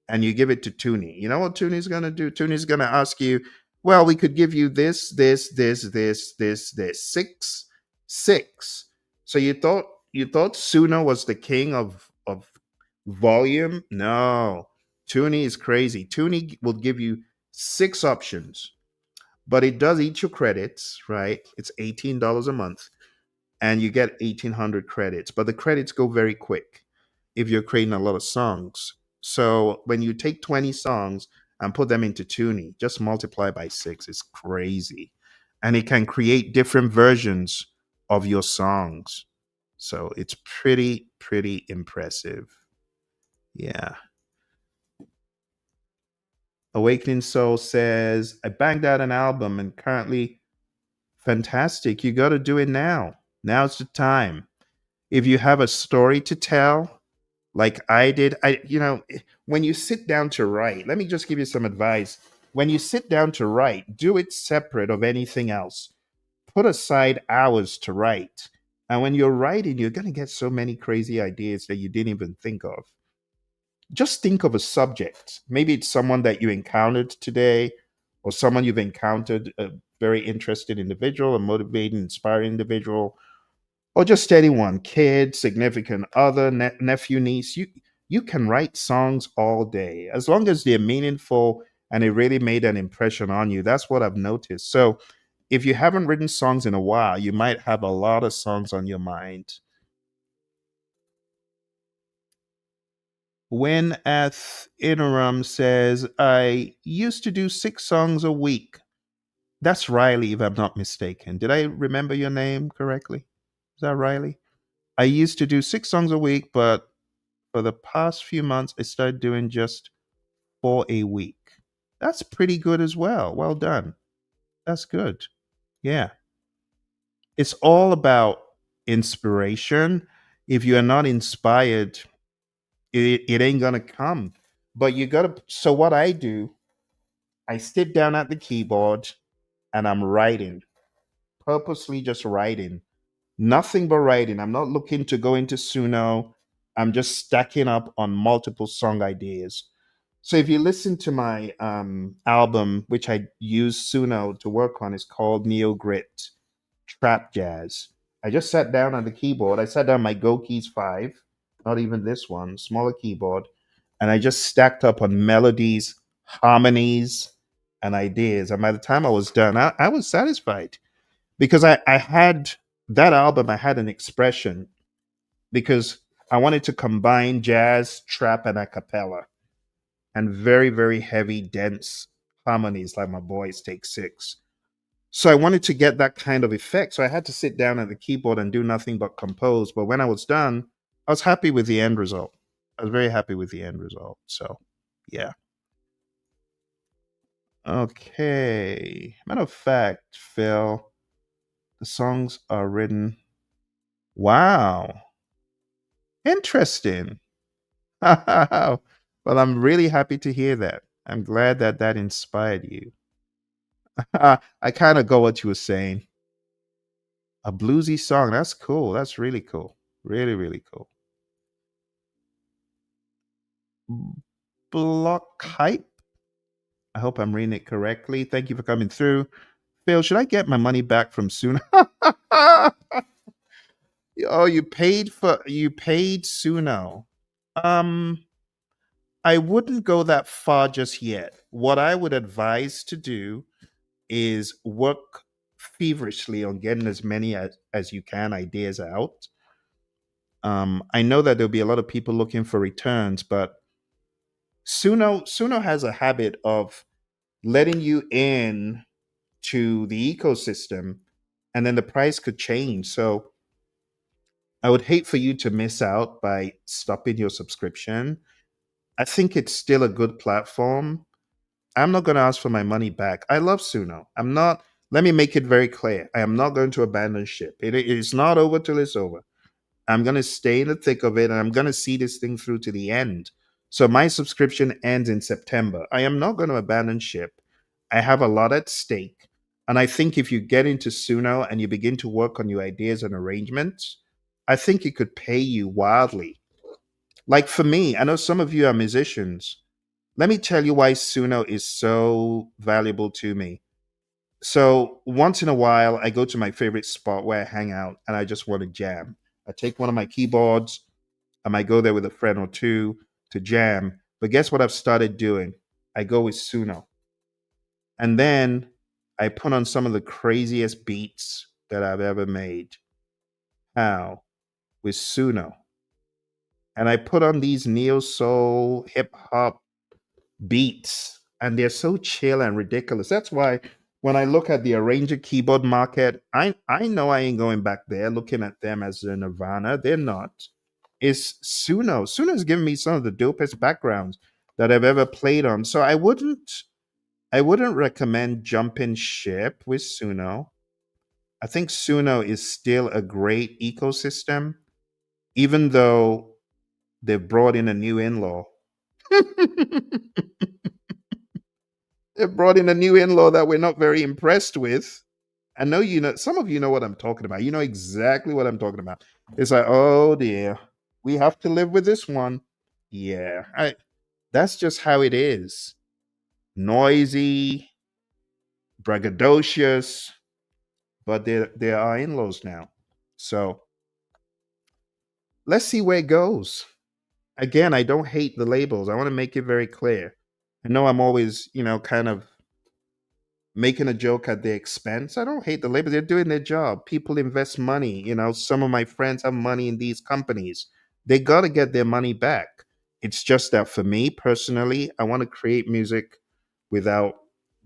and you give it to Toonie, you know what Toonie's going to do? Toonie's going to ask you, well, we could give you this, six, six. So you thought Suno was the king of volume? No, Toonie is crazy. Toonie will give you 6 options, but it does eat your credits, right? It's $18 a month and you get 1,800 credits, but the credits go very quick if you're creating a lot of songs. So when you take 20 songs and put them into Toonie, just multiply by 6. It's crazy. And it can create different versions of your songs. So it's pretty impressive. Yeah. Awakening Soul says, I banged out an album and currently fantastic. You got to do it now. Now's the time. If you have a story to tell, like I did, when you sit down to write, let me just give you some advice. When you sit down to write, do it separate of anything else. Put aside hours to write. And when you're writing, you're going to get so many crazy ideas that you didn't even think of. Just think of a subject. Maybe it's someone that you encountered today, or someone you've encountered, a very interested individual, a motivating, inspiring individual, or just anyone, kid, significant other, nephew, niece. You can write songs all day as long as they're meaningful and it really made an impression on you. That's what I've noticed. So if you haven't written songs in a while, you might have a lot of songs on your mind. When at interim says, I used to do 6 songs a week. That's Riley, if I'm not mistaken. Did I remember your name correctly? Is that Riley? I used to do 6 songs a week, but for the past few months, I started doing just 4 a week. That's pretty good as well. Well done. That's good. Yeah. It's all about inspiration. If you are not inspired, it ain't going to come. But you got to. So, what I do, I sit down at the keyboard and I'm writing, purposely just writing. Nothing but writing. I'm not looking to go into Suno. I'm just stacking up on multiple song ideas. So if you listen to my album, which I use Suno to work on, it's called Neo Grit. trap jazz. I just sat down on the keyboard. I sat down my Go Keys 5, not even this one, smaller keyboard, and I just stacked up on melodies, harmonies, and ideas. And by the time I was done, I was satisfied because I had that album, I had an expression because I wanted to combine jazz, trap, and a cappella and very, very heavy, dense harmonies like my boys Take Six. So I wanted to get that kind of effect. So I had to sit down at the keyboard and do nothing but compose. But when I was done, I was happy with the end result. I was very happy with the end result. So yeah. Okay. Matter of fact, Phil, the songs are written. Wow. Interesting. Well, I'm really happy to hear that. I'm glad that that inspired you. I kind of go what you were saying. A bluesy song. That's cool. That's really cool. Really, really cool. Block hype. I hope I'm reading it correctly. Thank you for coming through. Phil, should I get my money back from Suno? Oh, you paid Suno. Um, I wouldn't go that far just yet. What I would advise to do is work feverishly on getting as many as you can ideas out. I know that there'll be a lot of people looking for returns, but Suno has a habit of letting you in to the ecosystem, and then the price could change. So I would hate for you to miss out by stopping your subscription. I think it's still a good platform. I'm not going to ask for my money back. I love Suno. I'm not. Let me make it very clear. I am not going to abandon ship. It is not over till it's over. I'm going to stay in the thick of it and I'm going to see this thing through to the end. So my subscription ends in September. I am not going to abandon ship. I have a lot at stake. And I think if you get into Suno and you begin to work on your ideas and arrangements, I think it could pay you wildly. Like for me, I know some of you are musicians. Let me tell you why Suno is so valuable to me. So once in a while, I go to my favorite spot where I hang out and I just want to jam. I take one of my keyboards. I might go there with a friend or two to jam. But guess what I've started doing? I go with Suno. And then I put on some of the craziest beats that I've ever made. How? With Suno. And I put on these neo soul, hip hop beats, and they're so chill and ridiculous. That's why when I look at the arranger keyboard market, I know I ain't going back there looking at them as a nirvana. They're not. It's Suno. Suno's given me some of the dopest backgrounds that I've ever played on. So I wouldn't recommend jumping ship with Suno. I think Suno is still a great ecosystem, even though they've brought in a new in-law. They brought in a new in-law that we're not very impressed with. I know you know some of you know what I'm talking about. You know exactly what I'm talking about. It's like, oh dear, we have to live with this one. Yeah, that's just how it is. Noisy, braggadocious, but there are in-laws now. So let's see where it goes. Again, I don't hate the labels. I want to make it very clear. I know I'm always, kind of making a joke at their expense. I don't hate the label. They're doing their job. People invest money. Some of my friends have money in these companies. They got to get their money back. It's just that for me personally, I want to create music without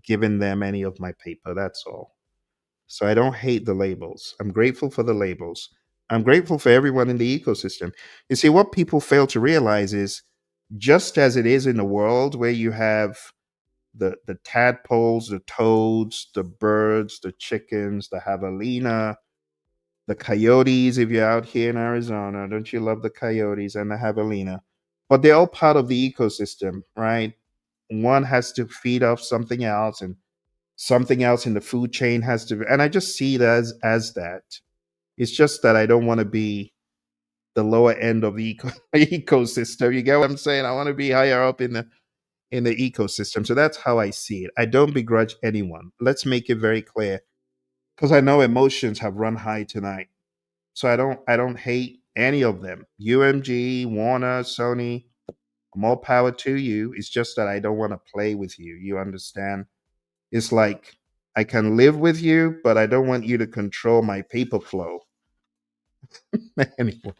giving them any of my paper. That's all. So I don't hate the labels. I'm grateful for the labels. I'm grateful for everyone in the ecosystem. You see, what people fail to realize is just as it is in the world where you have the tadpoles, the toads, the birds, the chickens, the javelina, the coyotes. If you're out here in Arizona, don't you love the coyotes and the javelina? But they're all part of the ecosystem, right? One has to feed off something else, and something else in the food chain has to. And I just see it as that. It's just that I don't want to be the lower end of the ecosystem. You get what I'm saying? I want to be higher up in the ecosystem. So that's how I see it. I don't begrudge anyone. Let's make it very clear. because I know emotions have run high tonight. So I don't hate any of them. UMG, Warner, Sony, more power to you. It's just that I don't want to play with you. You understand? It's like I can live with you, but I don't want you to control my paper flow. Anyway,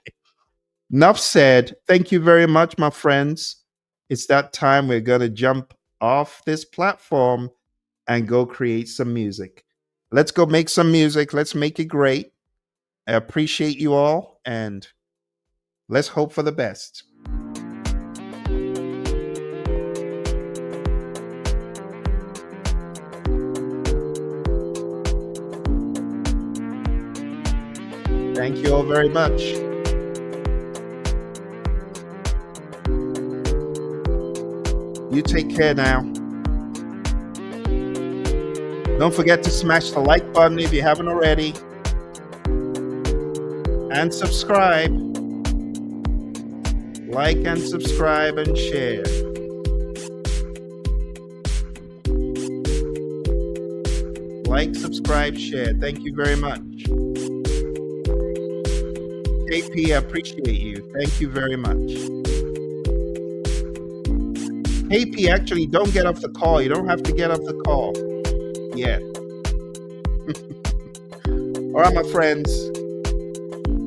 enough said. Thank you very much, my friends. It's that time we're going to jump off this platform and go create some music. Let's go make some music. Let's make it great. I appreciate you all, and let's hope for the best. Thank you all very much. You take care now. Don't forget to smash the like button if you haven't already. And subscribe. Like and subscribe and share. Like, subscribe, share. Thank you very much. KP, I appreciate you. Thank you very much. KP, actually, don't get off the call. You don't have to get off the call yet. All right, my friends.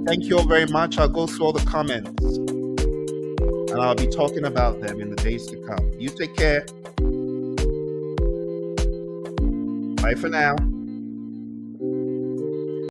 Thank you all very much. I'll go through all the comments, and I'll be talking about them in the days to come. You take care. Bye for now.